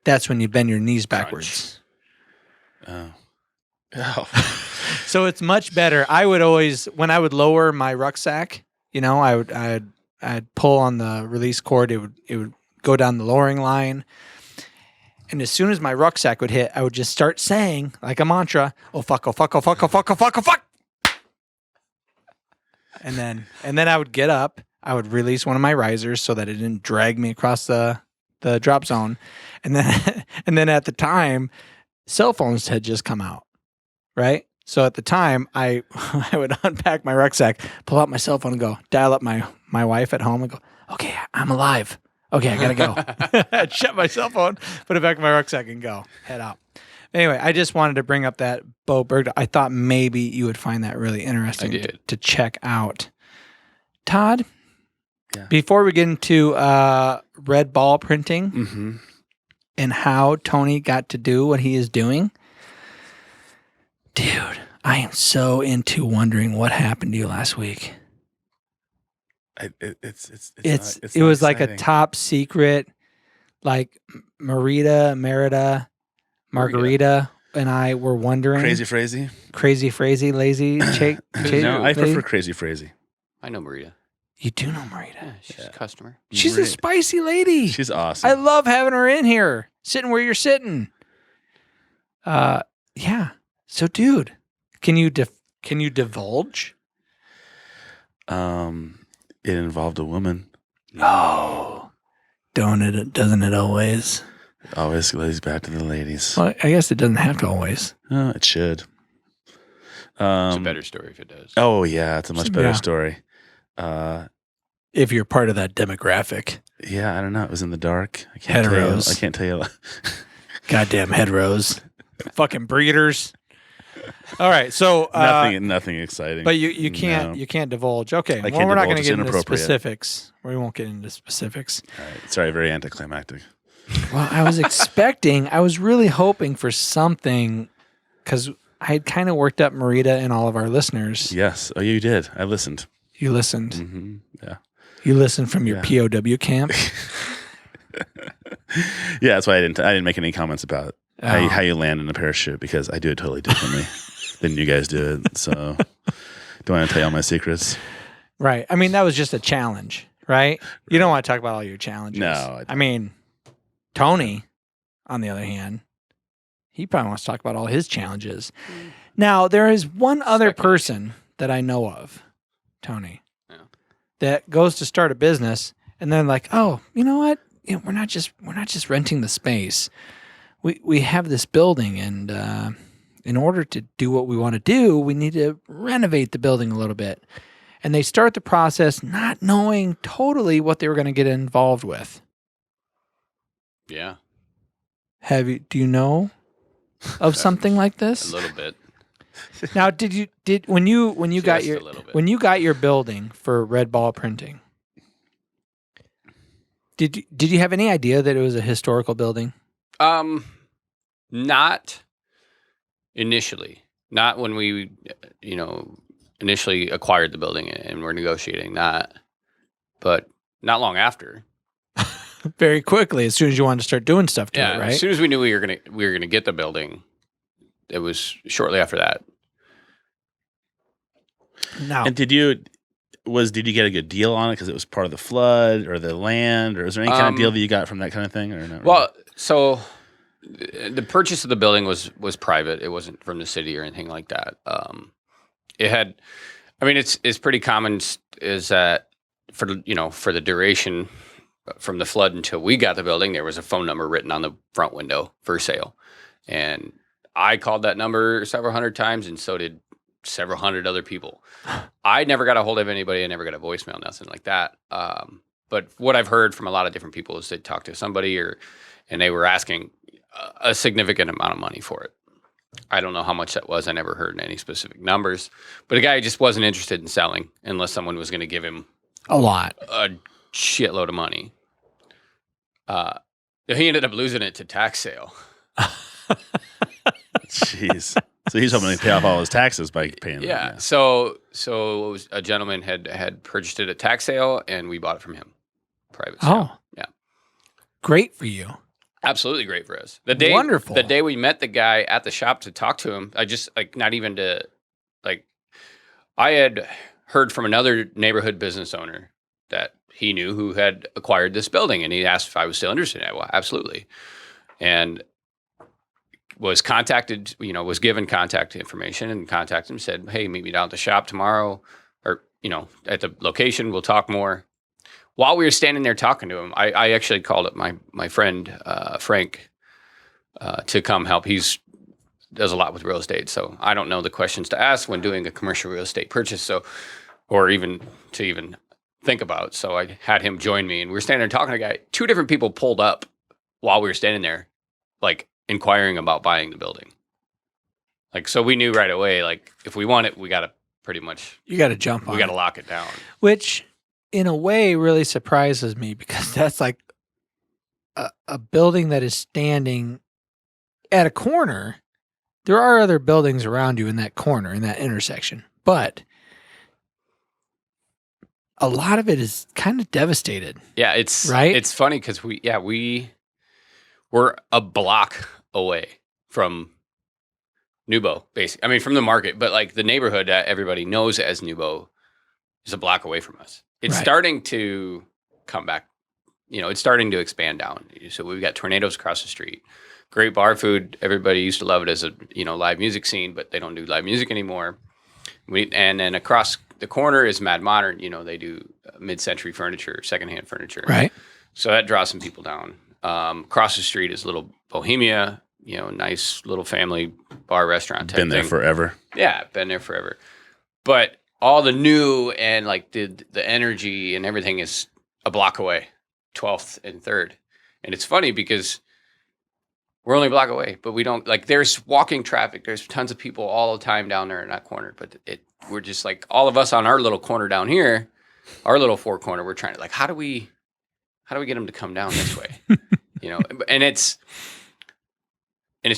that's when you bend your knees backwards. Oh. So it's much better. I would always, when I would lower my rucksack, I'd pull on the release cord. It would go down the lowering line. And as soon as my rucksack would hit, I would just start saying, like a mantra, oh fuck, oh fuck, oh fuck, oh fuck, oh fuck, oh fuck. And then I would get up. I would release one of my risers so that it didn't drag me across the drop zone. And then at the time, cell phones had just come out, right? So at the time, I would unpack my rucksack, pull out my cell phone and go, dial up my wife at home and go, okay, I'm alive. Okay, I gotta go. I'd shut my cell phone, put it back in my rucksack and go, head out. Anyway, I just wanted to bring up that Bowe Bergdahl. I thought maybe you would find that really interesting to check out. Todd, before we get into red ball printing and how Tony got to do what he is doing, dude, I am so into wondering what happened to you last week. It was like a top secret, like Margarita, and I were wondering. Crazy Frazee, lazy chick. No, I prefer Crazy Frazee. I know Marita. You do know Marita. Yeah, she's a customer. She's a spicy lady. She's awesome. I love having her in here, sitting where you're sitting. Yeah. So, dude, can you divulge? It involved a woman. Oh, doesn't it always? It always goes back to the ladies. Well, I guess it doesn't have to always. Oh, it should. It's a better story if it does. Oh, yeah. It's a much better story. If you're part of that demographic. Yeah, I don't know. It was in the dark. I can't tell you. Goddamn heteros. Fucking breeders. All right, so nothing exciting. But you can't divulge. Okay, we're not going to get into specifics. We won't get into specifics. All right. Sorry, very anticlimactic. Well, I was really hoping for something because I had kind of worked up Marita and all of our listeners. Yes. Oh, you did. I listened. You listened. Mm-hmm. Yeah. You listened from your POW camp. Yeah, that's why I didn't make any comments about how you land in a parachute, because I do it totally differently than you guys do it. So don't want to tell you all my secrets. Right. I mean, that was just a challenge, right? You don't want to talk about all your challenges. No. I mean, Tony, on the other hand, he probably wants to talk about all his challenges. Now, there is one other person that I know of, Tony, that goes to start a business and then like, oh, you know what? We're not just renting the space. We have this building, and in order to do what we want to do, we need to renovate the building a little bit. And they start the process not knowing totally what they were going to get involved with. Yeah. Do you know of something like this? A little bit. Now, when you got your building for Red Ball Printing, did you have any idea that it was a historical building? Not initially. Not when we, initially acquired the building and were negotiating that, but not long after. Very quickly, as soon as you wanted to start doing stuff to it, right? As soon as we knew we were gonna get the building, it was shortly after that. Now, and did you get a good deal on it because it was part of the flood or the land, or is there any kind of deal that you got from that kind of thing, or not? Well, so the purchase of the building was private. It wasn't from the city or anything like that. It had, I mean, it's pretty common is that for the duration from the flood until we got the building, there was a phone number written on the front window for sale. And I called that number several hundred times, and so did several hundred other people. I never got a hold of anybody. I never got a voicemail, nothing like that. But what I've heard from a lot of different people is they talked to somebody and they were asking a significant amount of money for it. I don't know how much that was. I never heard any specific numbers, but the guy just wasn't interested in selling unless someone was going to give him a shitload of money. He ended up losing it to tax sale. Jeez. So he's hoping to pay off all his taxes by paying them. Yeah. So it was a gentleman had purchased it at tax sale, and we bought it from him. Private sale. Oh. Yeah. Great for you. Absolutely great for us. Wonderful. The day we met the guy at the shop to talk to him, I just I had heard from another neighborhood business owner that he knew who had acquired this building, and he asked if I was still interested. Well, absolutely. And was contacted, was given contact information, and contacted him, said, hey, meet me down at the shop tomorrow, or, at the location, we'll talk more. While we were standing there talking to him, I actually called up my friend, Frank, to come help. Does a lot with real estate, so I don't know the questions to ask when doing a commercial real estate purchase, or even to think about. So I had him join me, and we were standing there talking to a guy. 2 different people pulled up while we were standing there, inquiring about buying the building. So we knew right away, if we want it, we got to pretty much... You got to jump on it. We got to lock it down. Which, in a way, really surprises me, because that's a building that is standing at a corner. There are other buildings around you in that corner, in that intersection, but a lot of it is kind of devastated. Yeah, it's right. It's funny because we were a block away from New Bowe, basically. I mean, from the market, but the neighborhood that everybody knows as New Bowe is a block away from us. It's starting to come back. It's starting to expand down. So we've got Tornadoes across the street. Great bar food. Everybody used to love it as a live music scene, but they don't do live music anymore. And then across the corner is Mad Modern. They do mid-century furniture, secondhand furniture. Right. So that draws some people down. Across the street is Little Bohemia, nice little family bar restaurant type Been there thing. forever. Yeah, been there forever. But all the new and the energy and everything is a block away, 12th and 3rd. And it's funny because we're only a block away, but we don't there's walking traffic. There's tons of people all the time down there in that corner. But we're just all of us on our little corner down here, our little 4 corner, we're trying to how do we get them to come down this way? And it's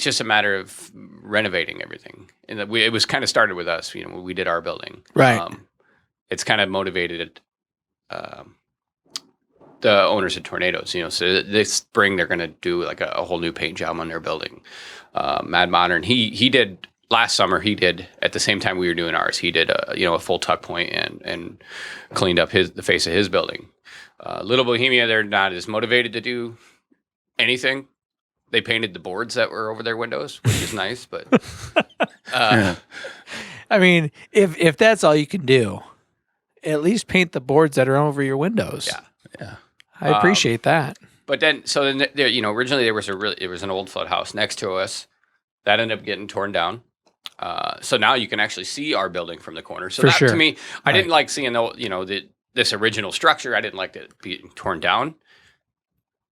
just a matter of renovating everything. And it was kind of started with us, when we did our building. Right. It's kind of motivated the owners of Tornadoes. So this spring they're going to do like a whole new paint job on their building. Mad Modern. He did last summer. He did at the same time we were doing ours. He did a full tuck point and cleaned up the face of his building. Little Bohemia, they're not as motivated to do anything. They painted the boards that were over their windows, which is nice. But I mean, if that's all you can do, at least paint the boards that are over your windows. Yeah. I appreciate that. But then originally there was an old flood house next to us that ended up getting torn down. So now you can actually see our building from the corner. So to me, I didn't like seeing this original structure. I didn't like it being torn down.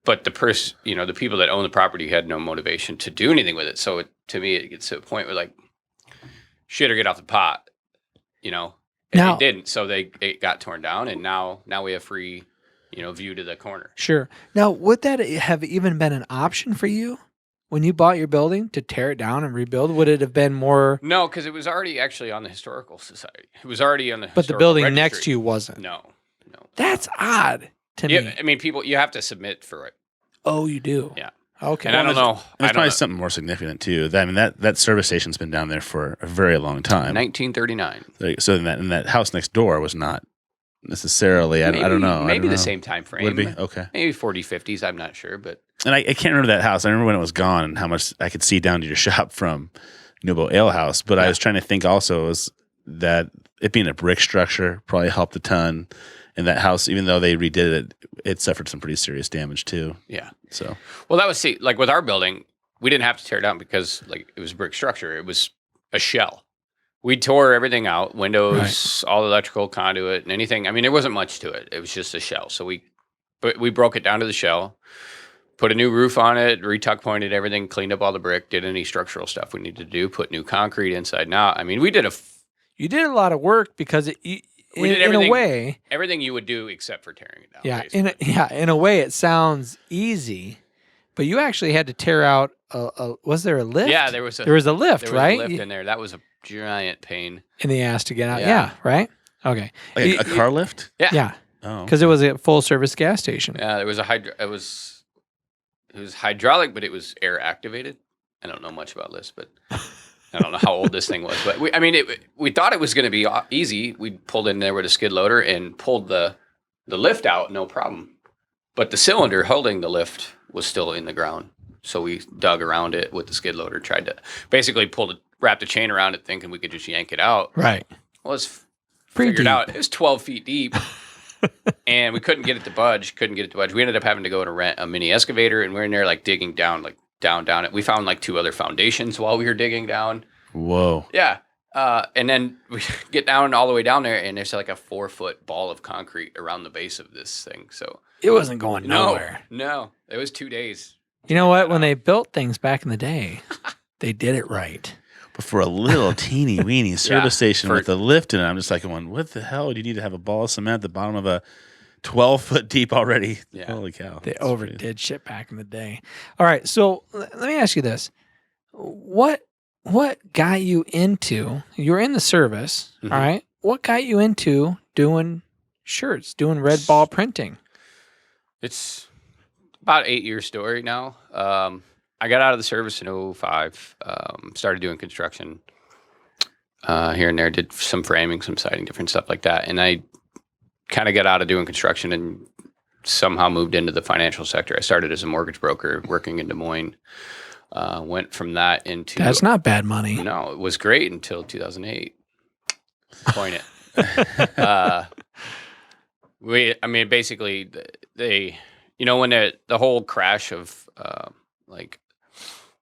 But the people that own the property had no motivation to do anything with it. So to me, it gets to a point where like, shit or get off the pot, And they didn't, so it got torn down, and now we have free, view to the corner. Sure. Now, would that have even been an option for you when you bought your building to tear it down and rebuild? Would it have been more? No, because it was already actually on the Historical Society. It was already on the. But the building registry next to you wasn't. No. That's odd to me. I mean, people, you have to submit for it. Oh, you do. Yeah. Okay. And I don't know. There's probably something more significant too. That service station's been down there for a very long time. 1939. So in that house next door was not necessarily. I don't know. Maybe the same time frame. Would it be? Okay. Maybe 40s, 50s. I'm not sure, but. And I can't remember that house. I remember when it was gone and how much I could see down to your shop from Newbow Ale House. But I was trying to think also is that it being a brick structure probably helped a ton. And that house, even though they redid it, it suffered some pretty serious damage too. Yeah. So. Well, that was like with our building, we didn't have to tear it down because like it was a brick structure. It was a shell. We tore everything out, windows, all the electrical conduit, and anything. I mean, there wasn't much to it. It was just a shell. So we broke it down to the shell, put a new roof on it, retuck pointed everything, cleaned up all the brick, did any structural stuff we needed to do, put new concrete inside. Now, I mean, you did a lot of work because we did in a way, everything you would do except for tearing it down. Yeah, in a way, it sounds easy, but you actually had to tear out. Was there a lift? Yeah, there was a lift, right? A lift in there. That was a giant pain in the ass to get out. Yeah, right. Okay, like a car lift. Yeah. Oh, because it was a full service gas station. Yeah, there was it was hydraulic, but it was air activated. I don't know much about this, but. I don't know how old this thing was, but we thought it was going to be easy. We pulled in there with a skid loader and pulled the lift out, no problem. But the cylinder holding the lift was still in the ground. So we dug around it with the skid loader, tried to basically wrap the chain around it thinking we could just yank it out. Right. Well, it's figured out. It was 12 feet deep and we couldn't get it to budge. We ended up having to go to rent a mini excavator, and we're in there like digging down, like down it. We found like 2 other foundations while we were digging down. Whoa. Yeah. And then we get down all the way down there, and there's like a 4-foot ball of concrete around the base of this thing. So it wasn't going nowhere. No. It was 2 days. You know what? When they built things back in the day, they did it right. But for a little teeny weeny service station with a lift in it, I'm just like going, what the hell? Do you need to have a ball of cement at the bottom of a 12-foot deep already? Yeah. Holy cow. They overdid shit back in the day. All right. So let me ask you this. What got you into, you were in the service, all right? What got you into doing shirts, doing red ball printing? It's about 8-year story now. I got out of the service in 2005, started doing construction here and there, did some framing, some siding, different stuff like that. And I kind of got out of doing construction and somehow moved into the financial sector. I started as a mortgage broker working in Des Moines. Went from that into... That's not bad money. No, it was great until 2008. Coin it. Basically, they... when the whole crash of, like,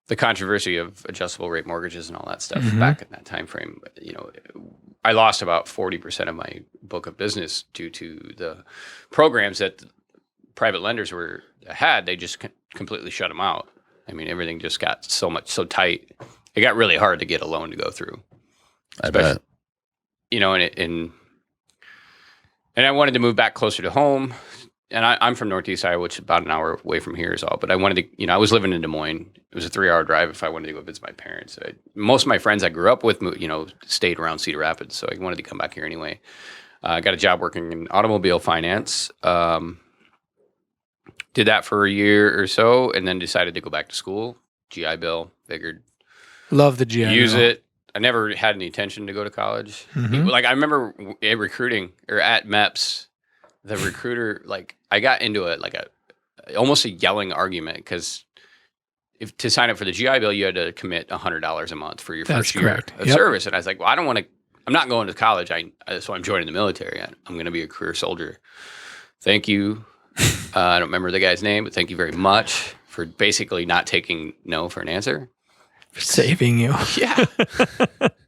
the controversy of adjustable rate mortgages and all that stuff back in that time frame, I lost about 40% of my book of business due to the programs that private lenders had. They just completely shut them out. I mean, everything just got so tight. It got really hard to get a loan to go through. I bet. And I wanted to move back closer to home. And I'm from Northeast Iowa, which is about an hour away from here is all. But I wanted to, I was living in Des Moines. It was a 3-hour drive if I wanted to go visit my parents. Most of my friends I grew up with, stayed around Cedar Rapids. So I wanted to come back here anyway. I got a job working in automobile finance. Did that for a year or so, and then decided to go back to school. GI Bill, figured Love the GI use Bill. it. I never had any intention to go to college. Mhm. Like I remember recruiting or at MEPS, the recruiter, like I got into almost a yelling argument because if to sign up for the GI Bill, you had to commit $100 a month for your That's first year correct. of Yep. service. And I was like, well, I don't want to. I'm not going to college. So I'm joining the military. I'm going to be a career soldier. Thank you. I don't remember the guy's name, but thank you very much for basically not taking no for an answer. Saving you. Yeah.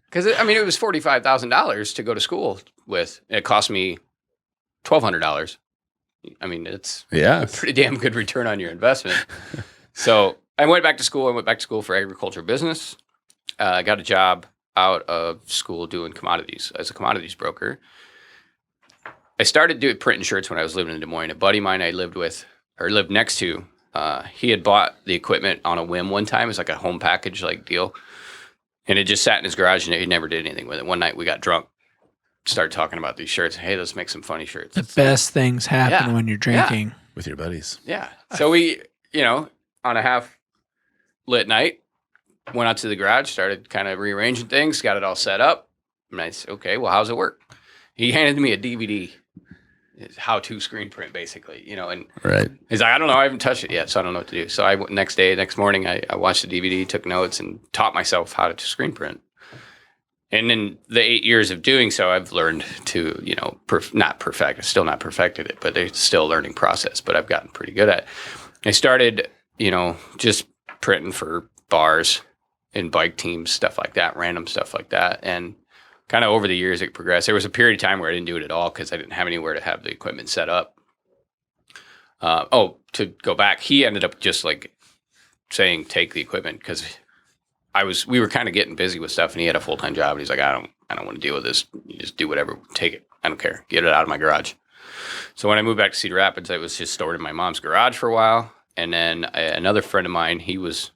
Because, I mean, it was $45,000 to go to school with. It cost me $1,200. I mean, it's a pretty damn good return on your investment. So I went back to school. I went back to school for agriculture business. I got a job out of school doing commodities as a commodities broker. I started doing printing shirts when I was living in Des Moines. A buddy of mine I lived next to, he had bought the equipment on a whim one time. It was like a home package like deal. And it just sat in his garage and he never did anything with it. One night we got drunk, started talking about these shirts. Hey, let's make some funny shirts. The best things happen Yeah. when you're drinking. With your buddies. Yeah. So we, on a half lit night, went out to the garage, started kind of rearranging things, got it all set up. And I said, okay, well, how's it work? He handed me a DVD, how-to screen print, basically, and Right. he's like, I don't know, I haven't touched it yet, so I don't know what to do. So next morning, I watched the DVD, took notes, and taught myself how to screen print. And in the 8 years of doing so, I've learned to, not perfect. I still not perfected it, but it's still a learning process. But I've gotten pretty good at it. I started, just printing for bars and bike teams, stuff like that, random stuff like that. And kind of over the years, it progressed. There was a period of time where I didn't do it at all because I didn't have anywhere to have the equipment set up. To go back, he ended up just like saying, take the equipment because we were kind of getting busy with stuff and he had a full-time job. And he's like, I don't want to deal with this. You just do whatever, take it. I don't care. Get it out of my garage. So when I moved back to Cedar Rapids, it was just stored in my mom's garage for a while. And then another friend of mine, he was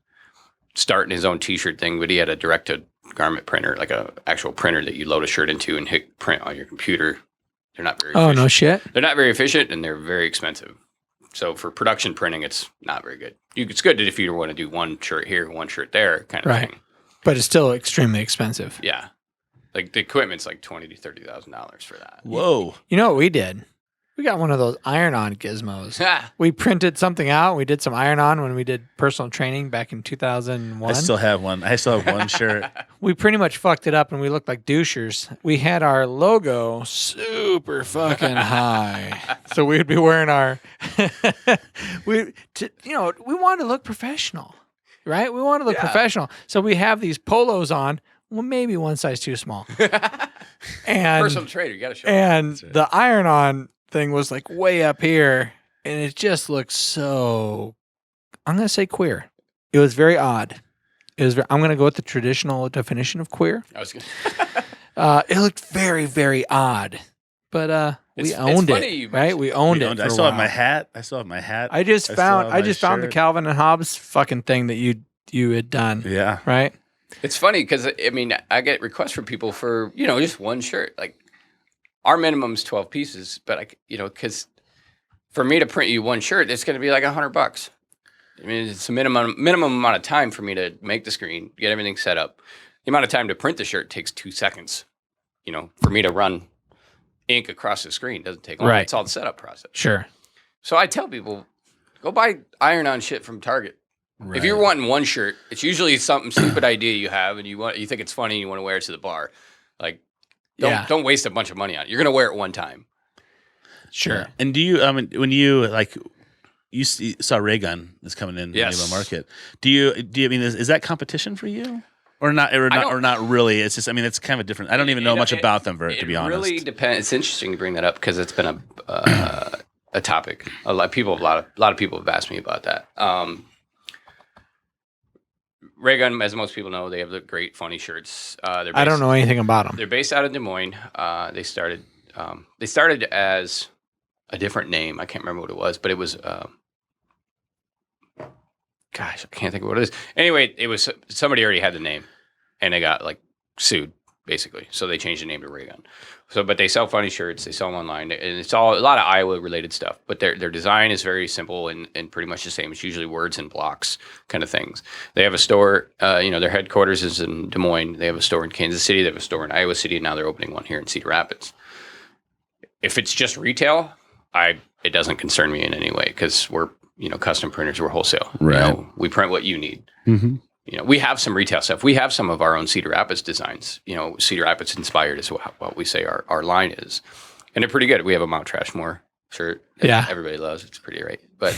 starting his own t-shirt thing, but he had a direct-to-garment printer, like a actual printer that you load a shirt into and hit print on your computer. They're not very efficient. Oh, no shit. They're not very efficient and they're very expensive. So for production printing, it's not very good. It's good if you want to do one shirt here, one shirt there kind of thing. But it's still extremely expensive. Yeah. Like the equipment's like $20,000 to $30,000 for that. Whoa. You know what we did? We got one of those iron-on gizmos. We printed something out. We did some iron-on when we did personal training back in 2001. I still have one. I still have one shirt. We pretty much fucked it up and we looked like douchers. We had our logo super fucking high. So we'd be wearing our we wanted to look professional. Right? We want to look professional. So we have these polos on, well, maybe one size too small. And personal trainer, you got to show and the iron-on thing was like way up here, and it just looked so, I'm going to say queer. It was very odd. I'm going to go with the traditional definition of queer. I was gonna It looked very, very odd, but we owned it, right? We owned it. I still have my hat. I just found the Calvin and Hobbes fucking thing that you had done. Yeah. Right? It's funny because, I get requests from people for, just one shirt. Like, our minimum's 12 pieces, but, because for me to print you one shirt, it's going to be like $100. I mean, it's a minimum amount of time for me to make the screen, get everything set up. The amount of time to print the shirt takes 2 seconds. For me to run ink across the screen doesn't take long. Right. It's all the setup process. Sure. So I tell people, go buy iron-on shit from Target. Right. If you're wanting one shirt, it's usually some stupid idea you have, and you think it's funny, and you want to wear it to the bar. Like, don't waste a bunch of money on it. You're gonna wear it one time. Sure. Yeah. And do you, when you you saw Ray Gun is coming in the Naval market? Do you? Is that competition for you, or not? Or not really? It's just, it's kind of different. I don't even know much about them, to be honest. It really depends. It's interesting to bring that up because it's been a topic. A lot of people have asked me about that. Ray Gun, as most people know, they have the great funny shirts. I don't know anything about them. They're based out of Des Moines. They started as a different name. I can't remember what it was, but it was. Gosh, I can't think of what it is. Anyway, it was somebody already had the name, and they got sued basically. So they changed the name to Raygun. So, but they sell funny shirts. They sell them online, and it's all a lot of Iowa related stuff. But their design is very simple and pretty much the same. It's usually words and blocks kind of things. They have a store. Their headquarters is in Des Moines. They have a store in Kansas City. They have a store in Iowa City. And now they're opening one here in Cedar Rapids. If it's just retail, it doesn't concern me in any way because we're custom printers. We're wholesale. Right. We print what you need. Mm-hmm. We have some retail stuff. We have some of our own Cedar Rapids designs. Cedar Rapids inspired is what we say our line is. And they're pretty good. We have a Mount Trashmore shirt that everybody loves. It's pretty great. But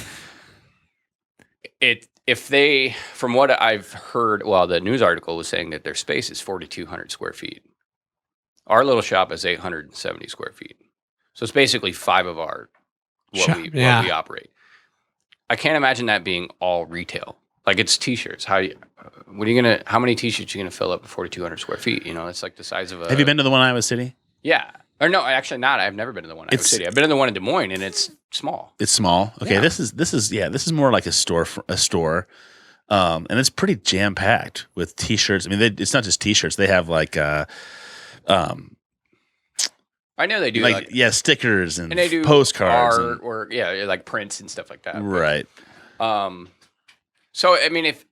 from what I've heard, the news article was saying that their space is 4,200 square feet. Our little shop is 870 square feet. So it's basically 5 of what we operate. I can't imagine that being all retail. Like it's t-shirts. How many t-shirts are you gonna fill up at 4,200 square feet? It's like the size of a. Have you been to the one in Iowa City? Yeah. Or no, actually not. I've never been to the one in Iowa City. I've been to the one in Des Moines, and it's small. It's small. Okay, this is more like a store, and it's pretty jam packed with t-shirts. I mean, it's not just t-shirts. They have like, I know they do stickers and they do postcards or like prints and stuff like that. Right. So I mean, if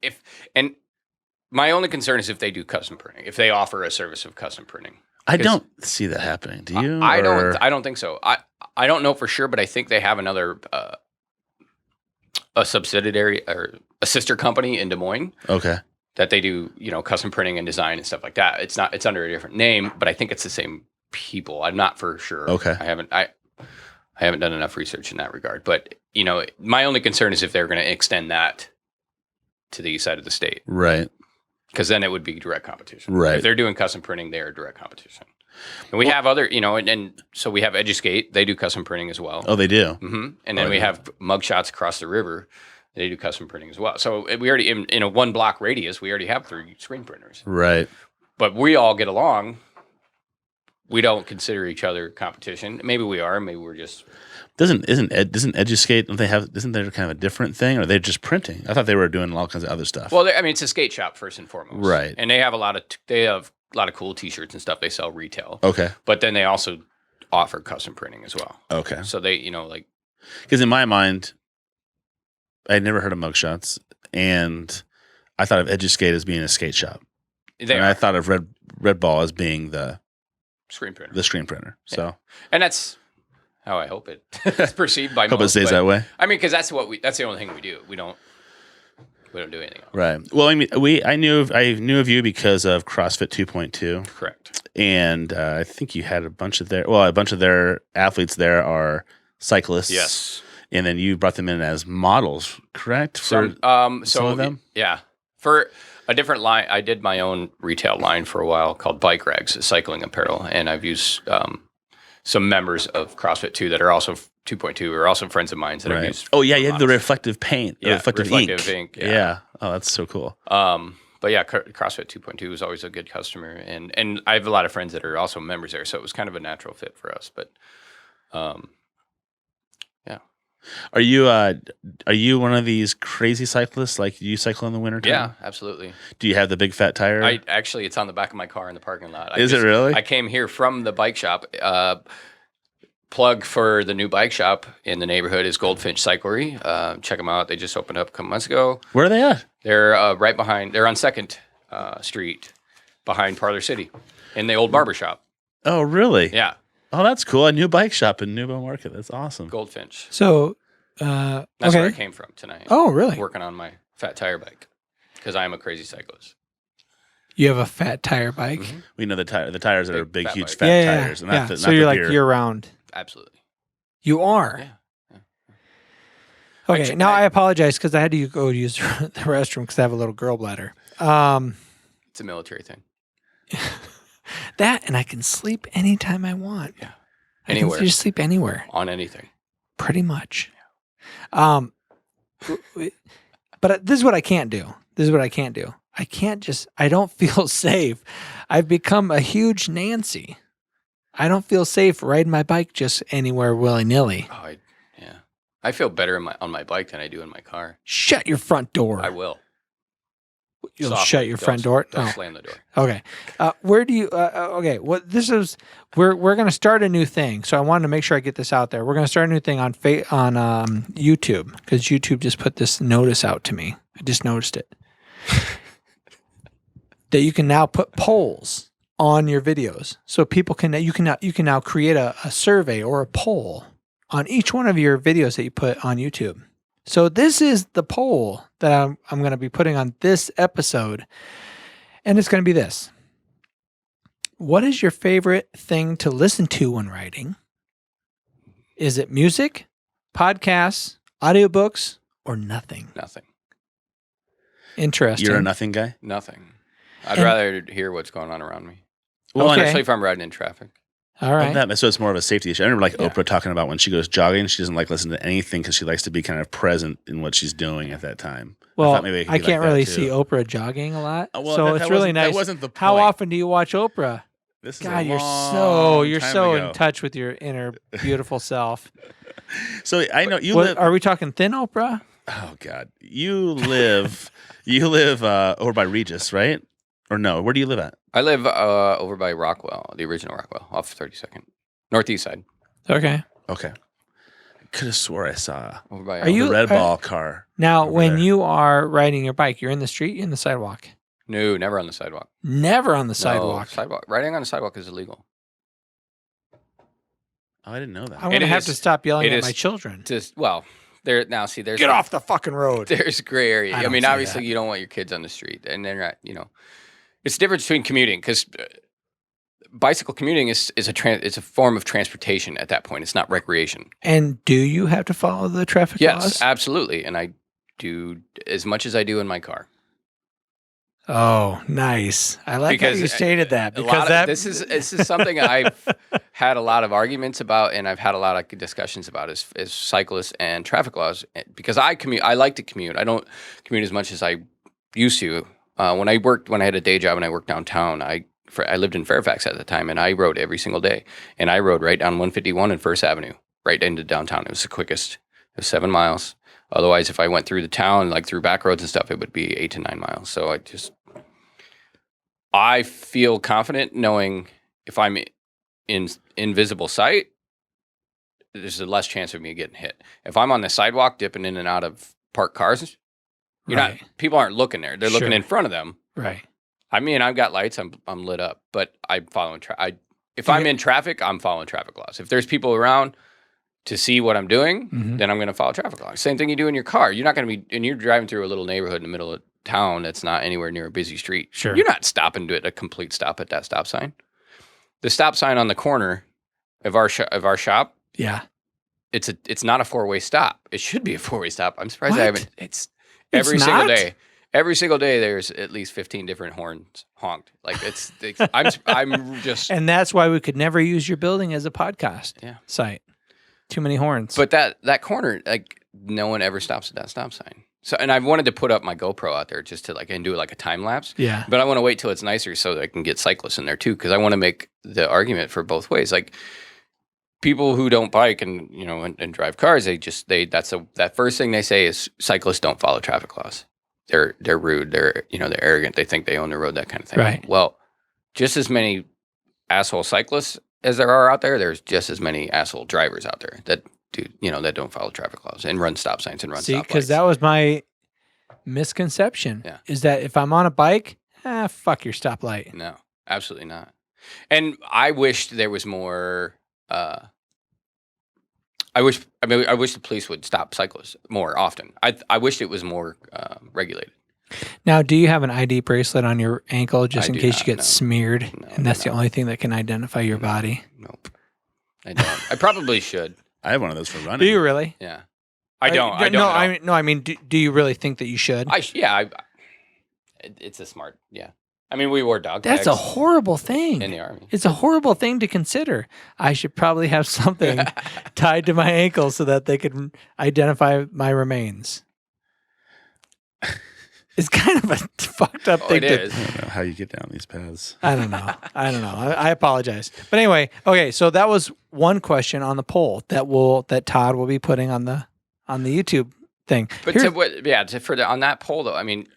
my only concern is if they do custom printing, if they offer a service of custom printing. I don't see that happening. Do you? I don't think so. I don't know for sure, but I think they have another a subsidiary or a sister company in Des Moines. Okay. That they do, custom printing and design and stuff like that. It's under a different name, but I think it's the same people. I'm not for sure. Okay. I haven't done enough research in that regard, but my only concern is if they're going to extend that to the east side of the state. Right. Because then it would be direct competition. Right. If they're doing custom printing, they are direct competition. And we have other, and so we have Eduskate. They do custom printing as well. Oh, they do? Mm-hmm. And then we have Mugshots across the river. They do custom printing as well. So we already, in a 1 block radius, we already have 3 screen printers. Right. But we all get along. We don't consider each other competition. Maybe we are. Maybe we're just... Doesn't Eduskate, isn't there kind of a different thing? Or are they just printing? I thought they were doing all kinds of other stuff. Well, it's a skate shop first and foremost. Right. And they have a lot of cool t-shirts and stuff. They sell retail. Okay. But then they also offer custom printing as well. Okay. So they, because in my mind, I had never heard of Mugshots, and I thought of Eduskate as being a skate shop. I thought of Red Ball as being the screen printer. The screen printer. Yeah. So, and that's how I hope it's perceived by most. Hope it stays that way. I mean, because that's the only thing we do. We don't do anything else. Right. Well, I mean, I knew of you because of CrossFit 2.2. Correct. And I think you had a bunch of their athletes there are cyclists. Yes. And then you brought them in as models, correct? Some of them? Yeah. For a different line, I did my own retail line for a while called Bike Rags, cycling apparel. And I've used some members of CrossFit 2 that are also 2.2 are also friends of mine that I've used. Oh, yeah. You have the reflective paint, reflective ink. Yeah. Oh, that's so cool. But yeah, CrossFit 2.2 was always a good customer. And I have a lot of friends that are also members there. So it was kind of a natural fit for us. But yeah. Are you one of these crazy cyclists? Like, do you cycle in the winter time? Yeah, absolutely. Do you have the big fat tire? It's on the back of my car in the parking lot. Is it really? I came here from the bike shop. Plug for the new bike shop in the neighborhood is Goldfinch Cyclery. Check them out. They just opened up a couple months ago. Where are they at? They're right behind. They're on 2nd Street, behind Parlor City, in the old barber shop. Oh, really? Yeah. Oh, that's cool. A new bike shop in Newbo Market. That's awesome. Goldfinch. So, that's where I came from tonight. Oh, really? Working on my fat tire bike because I am a crazy cyclist. You have a fat tire bike? Mm-hmm. We know the tires are big, huge, bike. fat tires. Yeah. So you're like year round. Absolutely. You are? Yeah. Okay. Now I apologize because I had to go use the restroom because I have a little girl bladder. It's a military thing. That, and I can sleep anytime I want. Yeah. Anywhere. I can just sleep anywhere. On anything. Pretty much. But this is what I can't do. I don't feel safe. I've become a huge Nancy. I don't feel safe riding my bike just anywhere willy-nilly. Oh, I feel better on my bike than I do in my car. Shut your front door. I will. You'll Softly. shut your front door. Don't Oh. slam the door. Okay. Where do you? Okay. What this is? We're going to start a new thing. So I wanted to make sure I get this out there. We're going to start a new thing on YouTube because YouTube just put this notice out to me. I just noticed it that you can now put polls on your videos, so people can you can now create a survey or a poll on each one of your videos that you put on YouTube. So this is the poll that I'm going to be putting on this episode. And it's going to be this. What is your favorite thing to listen to when writing? Is it music, podcasts, audiobooks, or nothing? Nothing. Interesting. You're a nothing guy? Nothing. I'd rather hear what's going on around me. Well, Okay. Especially if I'm riding in traffic. All right. So it's more of a safety issue. I remember Yeah. Oprah talking about when she goes jogging, she doesn't like listening to anything because she likes to be kind of present in what she's doing at that time. Well, thought maybe it could I be can't like that really too. see Oprah jogging a lot. Well, so that it's really wasn't- nice. That wasn't the point. How often do you watch Oprah? This is God, a you're long time so ago. in touch with your inner beautiful self. So I know you What, live. are we talking thin Oprah? Oh God, you live over by Regis, right? Or no? Where do you live at? I live over by Rockwell, the original Rockwell, off 32nd. Northeast side. Okay. Okay, I could have swore I saw Over by Are you- the red ball car. Now, Over when there. you are riding your bike, you're in the street, you're in the sidewalk. No, never on the sidewalk. Never on the No, sidewalk. sidewalk. Riding on the sidewalk is illegal. Oh, I didn't know that. I'm going to It have is- to stop yelling it at is- my children. Just there's Get off the fucking road. There's gray area. I I don't mean, say obviously that. you don't want your kids on the street, and they're not. It's the difference between commuting because bicycle commuting is it's a form of transportation at that point. It's not recreation. And do you have to follow the traffic Yes, laws? absolutely, and I do as much as I do in my car. Oh, nice. I like how you stated that because this is something I've had a lot of arguments about, and I've had a lot of discussions about is cyclists and traffic laws. Because I commute, I like to commute. I don't commute as much as I used to. When I had a day job and I worked downtown, I lived in Fairfax at the time, and I rode every single day. And I rode right down 151 and First Avenue, right into downtown. It was the quickest. It was 7 miles. Otherwise, if I went through the town, like through back roads and stuff, it would be 8 to 9 miles. So I feel confident knowing if I'm in invisible sight, there's a less chance of me getting hit. If I'm on the sidewalk dipping in and out of parked cars, Right. people aren't looking there. They're looking Sure. in front of them. Right. I mean, I've got lights. I'm lit up, but I'm following. If I'm in traffic, I'm following traffic laws. If there's people around to see what I'm doing, Mhm. then I'm going to follow traffic laws. Same thing you do in your car. You're not going to be, and you're driving through a little neighborhood in the middle of town that's not anywhere near a busy street. Sure. You're not stopping to a complete stop at that stop sign. The stop sign on the corner of our shop, Yeah. it's not a 4-way stop. It should be a 4-way stop. I'm surprised I What? haven't. It's every It's single not? day. Every single day, there's at least 15 different horns honked. Like I'm just. And that's why we could never use your building as a podcast site. Too many horns. But that corner, like no one ever stops at that stop sign. So, and I've wanted to put up my GoPro out there just to and do like a time lapse. yeah. But I want to wait till it's nicer so that I can get cyclists in there too, because I want to make the argument for both ways. Like people who don't bike and and drive cars, that first thing they say is cyclists don't follow traffic laws. They're rude. They're they're arrogant. They think they own the road. That kind of thing. Right. Well, just as many asshole cyclists as there are out there, there's just as many asshole drivers out there that do that don't follow traffic laws and run stop signs and run See, stoplights. because that was my misconception. Yeah. Is that if I'm on a bike, fuck your stoplight. No, absolutely not. And I wished there was more. I wish the police would stop cyclists more often. I wished it was more regulated. Now, do you have an ID bracelet on your ankle just I in do case not, you get no. smeared? No, And that's the no. only thing that can identify your body. Nope. I don't. I probably should. I have one of those for running. Do you really? Yeah. I don't. I don't. No, I mean, do you really think that you should? It's a smart. Yeah. I mean, we wore dog That's tags a horrible thing. in the army. It's a horrible thing to consider. I should probably have something tied to my ankle so that they could identify my remains. It's kind of a fucked up thing It to is. I don't know how you get down these paths. I don't know. I apologize. But anyway, okay, so that was one question on the poll that Todd will be putting on the YouTube thing. But on that poll though, I mean,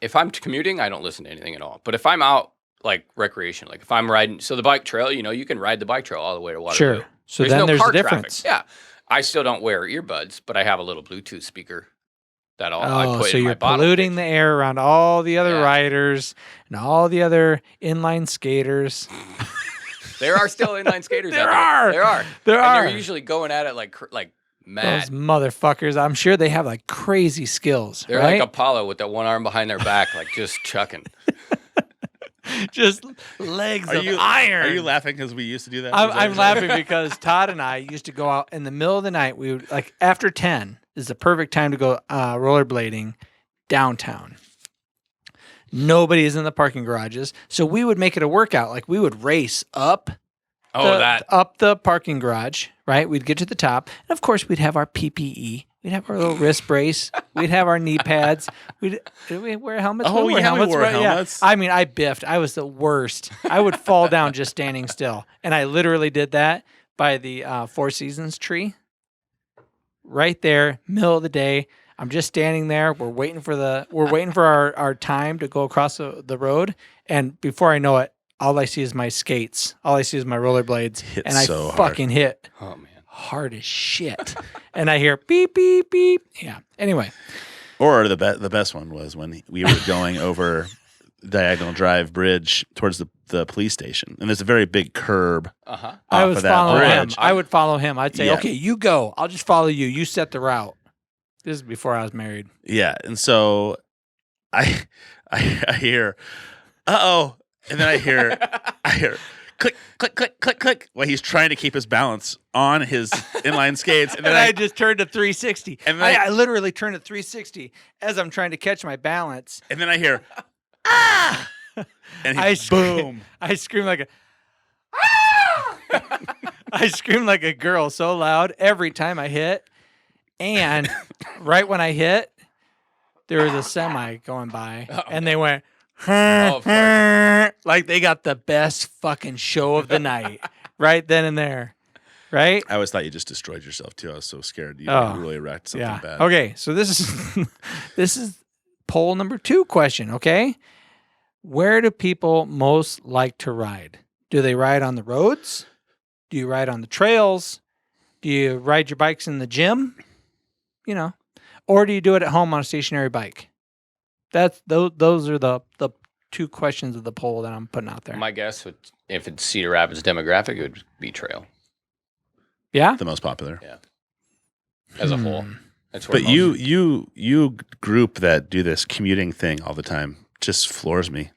if I'm commuting, I don't listen to anything at all. But if I'm out like recreation, like if I'm riding, so the bike trail, you can ride the bike trail all the way to Waterloo. Sure. So then there's car a difference. Traffic. Yeah. I still don't wear earbuds, but I have a little Bluetooth speaker that I put so in you're my bottle polluting case. the air around all the other riders and all the other inline skaters. There are still inline skaters There out there. are. There are. There And are. they're usually going at it like mad. Those motherfuckers. I'm sure they have like crazy skills. They're right? like Apollo with that one arm behind their back, like just chucking. Just legs of iron. Are you laughing because we used to do that? I'm laughing because Todd and I used to go out in the middle of the night. We would like after 10 is the perfect time to go rollerblading downtown. Nobody is in the parking garages, so we would make it a workout. Like we would race up the parking garage, right? We'd get to the top, and of course we'd have our PPE. We'd have our little wrist brace. We'd have our knee pads. Did we wear helmets? Oh, We yeah, helmets. we wore helmets. Yeah. I mean, I biffed. I was the worst. I would fall down just standing still, and I literally did that by the Four Seasons tree, right there, middle of the day. I'm just standing there. We're waiting for our time to go across the road, and before I know it, all I see is my skates. All I see is my rollerblades, and I fucking hit. Oh man. Hard as shit. And I hear beep, beep, beep. Yeah. Anyway. Or the best one was when we were going over Diagonal Drive Bridge towards the police station. And there's a very big curb off of that bridge. I would follow him. I'd say, Yeah. okay, you go. I'll just follow you. You set the route. This is before I was married. Yeah. And so I hear, uh-oh. And then I hear click, click, click, click, click, while he's trying to keep his balance on his inline skates. And then I just turned to 360. And then I literally turned to 360 as I'm trying to catch my balance. And then I hear, ah! And boom. I scream like I scream like a girl so loud every time I hit. And right when I hit, there was a semi going by. And they went, like they got the best fucking show of the night right then and there, right? I always thought you just destroyed yourself too. I was so scared you really wrecked something bad. Okay, so this is poll number 2 question. Okay, where do people most like to ride? Do they ride on the roads? Do you ride on the trails? Do you ride your bikes in the gym? Or do you do it at home on a stationary bike? Those are the 2 questions of the poll that I'm putting out there. My guess would, if it's Cedar Rapids demographic, it would be trail. Yeah, the most popular. Yeah, as a whole. That's but you group that do this commuting thing all the time just floors me.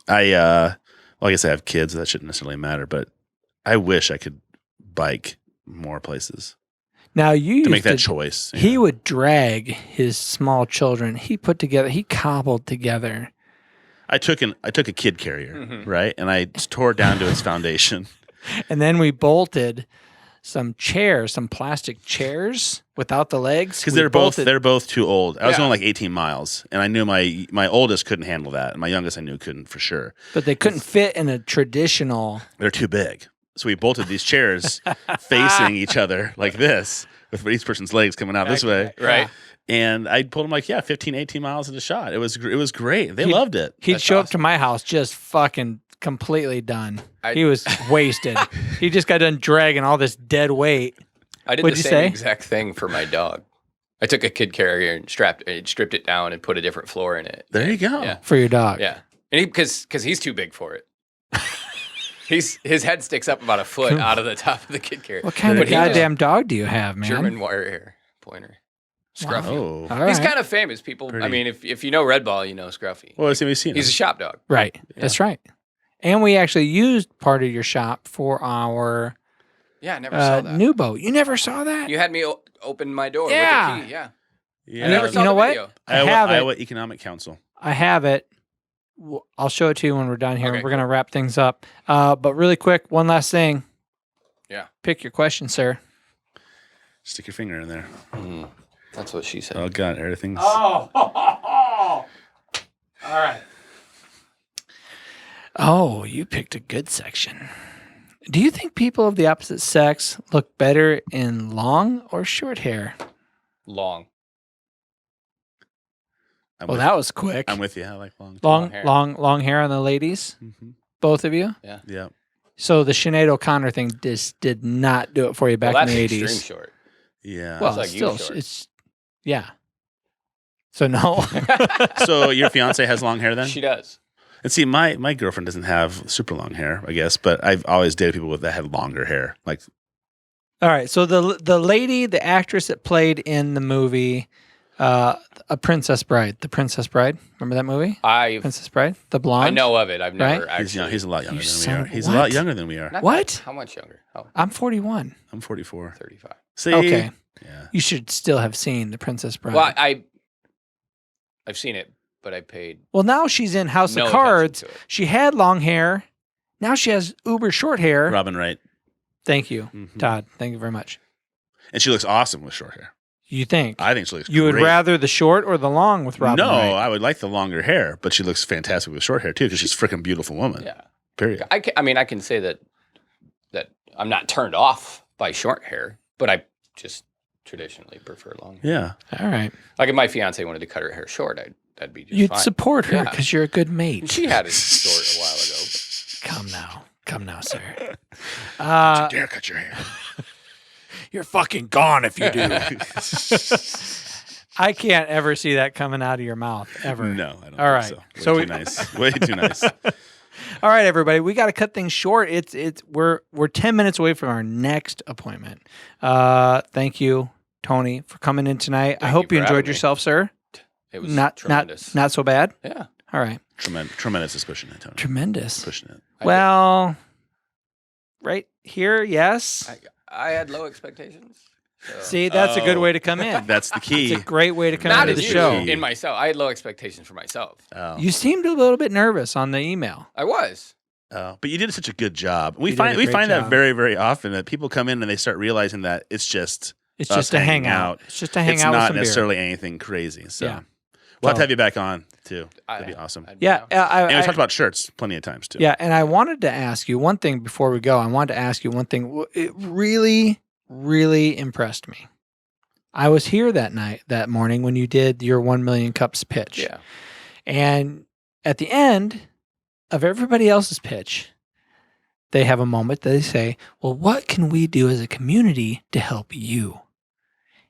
I guess I have kids, so that shouldn't necessarily matter, but I wish I could bike more places. Now you to make that choice. He would drag his small children. He cobbled together. I took a kid carrier, right? And I tore it down to its foundation. And then we bolted some plastic chairs without the legs. Because they're both too old. I was going like 18 miles, and I knew my oldest couldn't handle that, and my youngest I knew couldn't for sure. But they couldn't fit in a traditional. They're too big. So we bolted these chairs facing each other like this, with each person's legs coming out this way. Right. And I pulled them like, 15, 18 miles in a shot. It was great. They loved it. He'd show up to my house just fucking completely done. He was wasted. He just got done dragging all this dead weight. I did the same exact thing for my dog. I took a kid carrier and stripped it down and put a different floor in it. There you go. Yeah. For your dog. Yeah. And because he's too big for it. His head sticks up about a foot out of the top of the kid carrier. What kind of goddamn dog do you have, man? German wire hair pointer. Scruffy. Oh. All right. He's kind of famous. People, Pretty. I mean, if you know Red Ball, you know Scruffy. Well, we've seen He's a shop dog. Right. Yeah. That's right. And we actually used part of your shop for our Yeah, I never saw that. new boat. You never saw that? You had me open my door Yeah. with the key. Yeah. Yeah. I never saw You know the what? video. I have it. Iowa Economic Council. I have it. I'll show it to you when we're done here. Okay, We're going to wrap things up. But really quick, one last thing. Yeah. Pick your question, sir. Stick your finger in there. Mm, that's what she said. Oh, God. Everything's... Oh. All right. Oh, you picked a good section. Do you think people of the opposite sex look better in long or short hair? Long. Well, that was quick. I'm with you. I like long hair on the ladies. Mm-hmm. Both of you. Yeah. So the Sinead O'Connor thing just did not do it for you back in the 80s. Extreme short. Yeah. Well, like still, short. it's yeah. So no. So your fiance has long hair then? She does. And see, my girlfriend doesn't have super long hair, I guess, but I've always dated people that had longer hair. Like, all right. So the lady, the actress that played in the movie, A Princess Bride, The Princess Bride. Remember that movie? Princess Bride, the blonde. I know of it. I've never actually. He's a lot younger than we are. He's what? a lot younger than we are. What? How much younger? Oh, I'm 41. I'm 44. 35. See? Okay. Yeah. You should still have seen The Princess Bride. Well, I've seen it, but I paid. Well, now she's in House no of Cards. attention to it. She had long hair. Now she has uber short hair. Robin Wright. Thank you, Mhm. Todd. Thank you very much. And she looks awesome with short hair. You think? I think she looks You would great. rather the short or the long with Robin No, Wright? I would like the longer hair, but she looks fantastic with short hair too because she's a freaking beautiful woman. Yeah. Period. I can say that I'm not turned off by short hair, but I just traditionally prefer long hair. Yeah. All right. Like if my fiance wanted to cut her hair short, that'd be just You'd fine. support her Yeah. because you're a good mate. She had it short a while ago. But Come now, sir. Don't you dare cut your hair. You're fucking gone if you do. I can't ever see that coming out of your mouth ever. No, I don't All think right. so. So Way we- too nice. Way too nice. All right, everybody, we got to cut things short. We're 10 minutes away from our next appointment. Thank you, Tony, for coming in tonight. I Thank hope you you for having enjoyed me. yourself, sir. it was Not tremendous. not so bad. Yeah. All right. Tremendous is pushing it, Tony. Tremendous. Pushing it. Well, right here, yes. I had low expectations. So. See, that's a good way to come in. That's the key. It's a great way to come Not into as the you, show. in myself. I had low expectations for myself. Oh. You seemed a little bit nervous on the email. I was. But you did such a good job. We You did a find great that job. very, very often that people come in and they start realizing that it's just It's us just a hanging hangout. It's just a hangout it's with not some necessarily anything crazy. So Yeah. we'll have So- to have you back on too. That'd be awesome. I'd be beer. Yeah, down. And we I talked about shirts plenty of times too. yeah, and I wanted to ask you one thing before we go. I wanted to ask you one thing. It really, really impressed me. I was here that morning when you did your 1 million cups pitch. Yeah. And at the end of everybody else's pitch, they have a moment that they say, well, what can we do as a community to help you?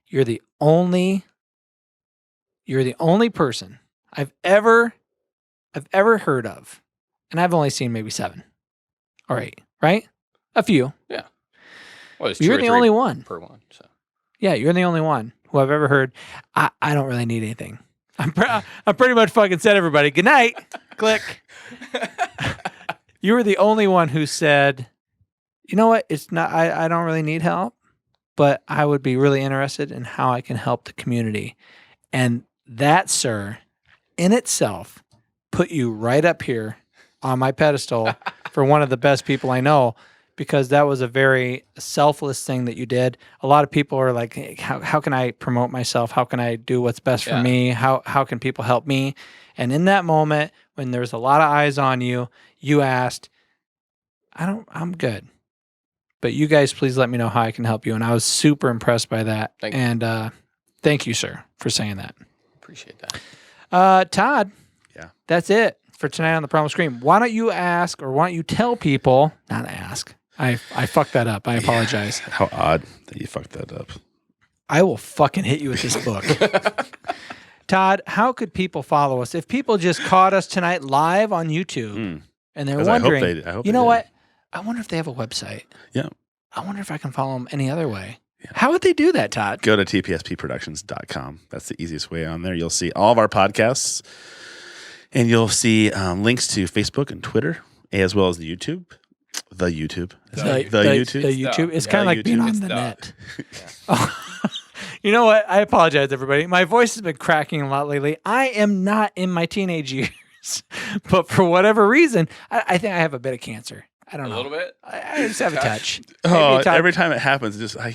You're the only person I've ever heard of. And I've only seen maybe 7 or 8, right? A few. Well, it's You're 2 or the 3 only one. per one. So. Yeah, you're the only one who I've ever heard. I don't really need anything. I'm pretty much fucking said everybody. Good night. Click. You were the only one who said, you know what? It's not. I don't really need help, but I would be really interested in how I can help the community. And that, sir, in itself, put you right up here on my pedestal for one of the best people I know. Because that was a very selfless thing that you did. A lot of people are like, hey, how can I promote myself? How can I do what's best for me? How can people help me? And in that moment, when there was a lot of eyes on you, you asked, I'm good. But you guys, please let me know how I can help you. And I was super impressed by that. Thank you. And thank you, sir, for saying that. Appreciate that. Todd. Yeah. That's it for tonight on the Primal Scream. Why don't you ask, or why don't you tell people, not ask. I fucked that up. I apologize. How odd that you fucked that up. I will fucking hit you with this book. Todd, how could people follow us? If people just caught us tonight live on YouTube and they're 'Cause I hope wondering, I hope you they know did. what? I wonder if they have a website. Yeah. I wonder if I can follow them any other way. Yeah. How would they do that, Todd? Go to tpspproductions.com. That's the easiest way on there. You'll see all of our podcasts and you'll see links to Facebook and Twitter as well as the YouTube. The YouTube. The YouTube. The YouTube. It's kind of like being YouTube. on It's the the- net. Oh. You know what? I apologize, everybody. My voice has been cracking a lot lately. I am not in my teenage years, but for whatever reason, I think I have a bit of cancer. I don't know. A little bit? I just have a touch. Oh, Maybe Todd- every time it happens, I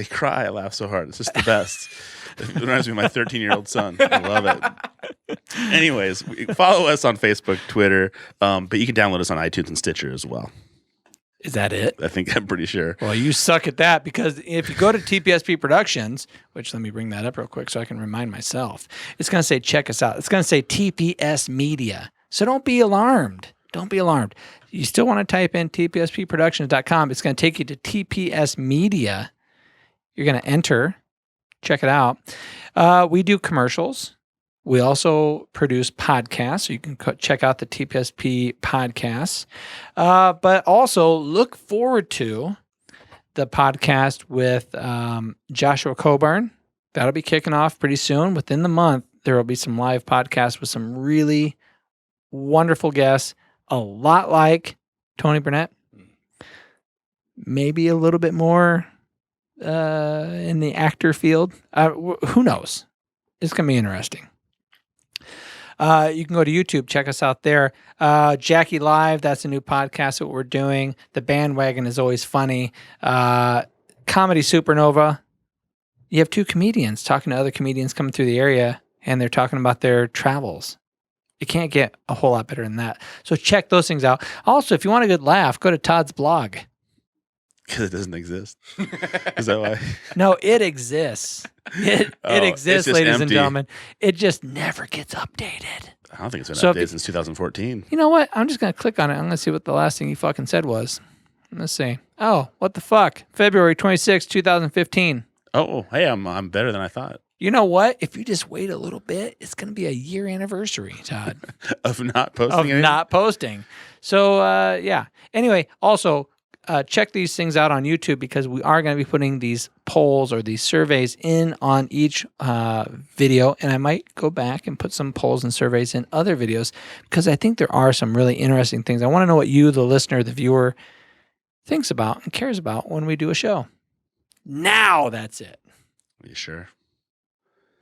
cry. I laugh so hard. It's just the best. It reminds me of my 13-year-old son. I love it. Anyways, follow us on Facebook, Twitter, but you can download us on iTunes and Stitcher as well. Is that it? I think I'm pretty sure. Well, you suck at that, because if you go to TPSP Productions, which let me bring that up real quick so I can remind myself, it's going to say, check us out. It's going to say TPS Media. So don't be alarmed. Don't be alarmed. You still want to type in tpspproductions.com. It's going to take you to TPS Media. You're going to enter. Check it out. We do commercials. We also produce podcasts, so you can check out the TPSP podcasts. But also look forward to the podcast with Joshua Coburn. That'll be kicking off pretty soon. Within the month, there will be some live podcasts with some really wonderful guests, a lot like Tony Burnett. Maybe a little bit more in the actor field. Who knows? It's going to be interesting. You can go to YouTube, check us out there. Jackie Live, that's a new podcast that we're doing. The Bandwagon is always funny. Comedy Supernova. You have two comedians talking to other comedians coming through the area, and they're talking about their travels. You can't get a whole lot better than that. So check those things out. Also, if you want a good laugh, go to Todd's blog. Because it doesn't exist. Is that why? No, it exists. It exists, ladies and gentlemen. It just never gets updated. I don't think it's been updated since 2014. You know what? I'm just going to click on it. I'm going to see what the last thing you fucking said was. Let's see. Oh, what the fuck? February 26, 2015. Oh, hey, I'm better than I thought. You know what? If you just wait a little bit, it's going to be a year anniversary, Todd. Of not posting anything? Not posting. So, yeah. Anyway, also, check these things out on YouTube, because we are going to be putting these polls or these surveys in on each video. And I might go back and put some polls and surveys in other videos, because I think there are some really interesting things. I want to know what you, the listener, the viewer, thinks about and cares about when we do a show. Now that's it. Are you sure?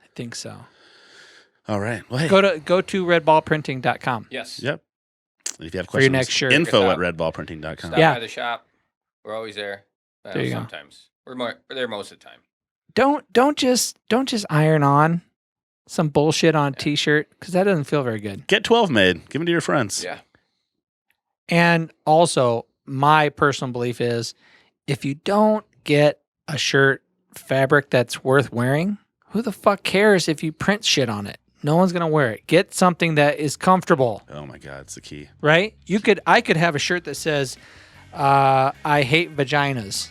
I think so. All right. Well, hey. Go to redballprinting.com. Yes. Yep. If you have questions, for your next shirt. info at redballprinting.com. Stop by the shop. We're always there. There you sometimes. We're there most of the time. Don't just iron on some bullshit on a t-shirt, because that doesn't feel very good. Get 12 made. Give them to your friends. Yeah. And also, my personal belief is, if you don't get a shirt fabric that's worth wearing, who the fuck cares if you print shit on it? No one's gonna wear it. Get something that is comfortable. Oh my God, it's the key. Right? I could have a shirt that says, I hate vaginas.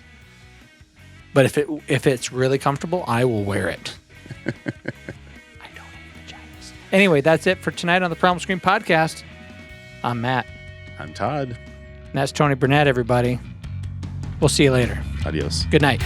But if it's really comfortable, I will wear it. I don't hate vaginas. Anyway, that's it for tonight on the Primal Scream Podcast. I'm Matt. I'm Todd. And that's Tony Burnett, everybody. We'll see you later. Adios. Good night.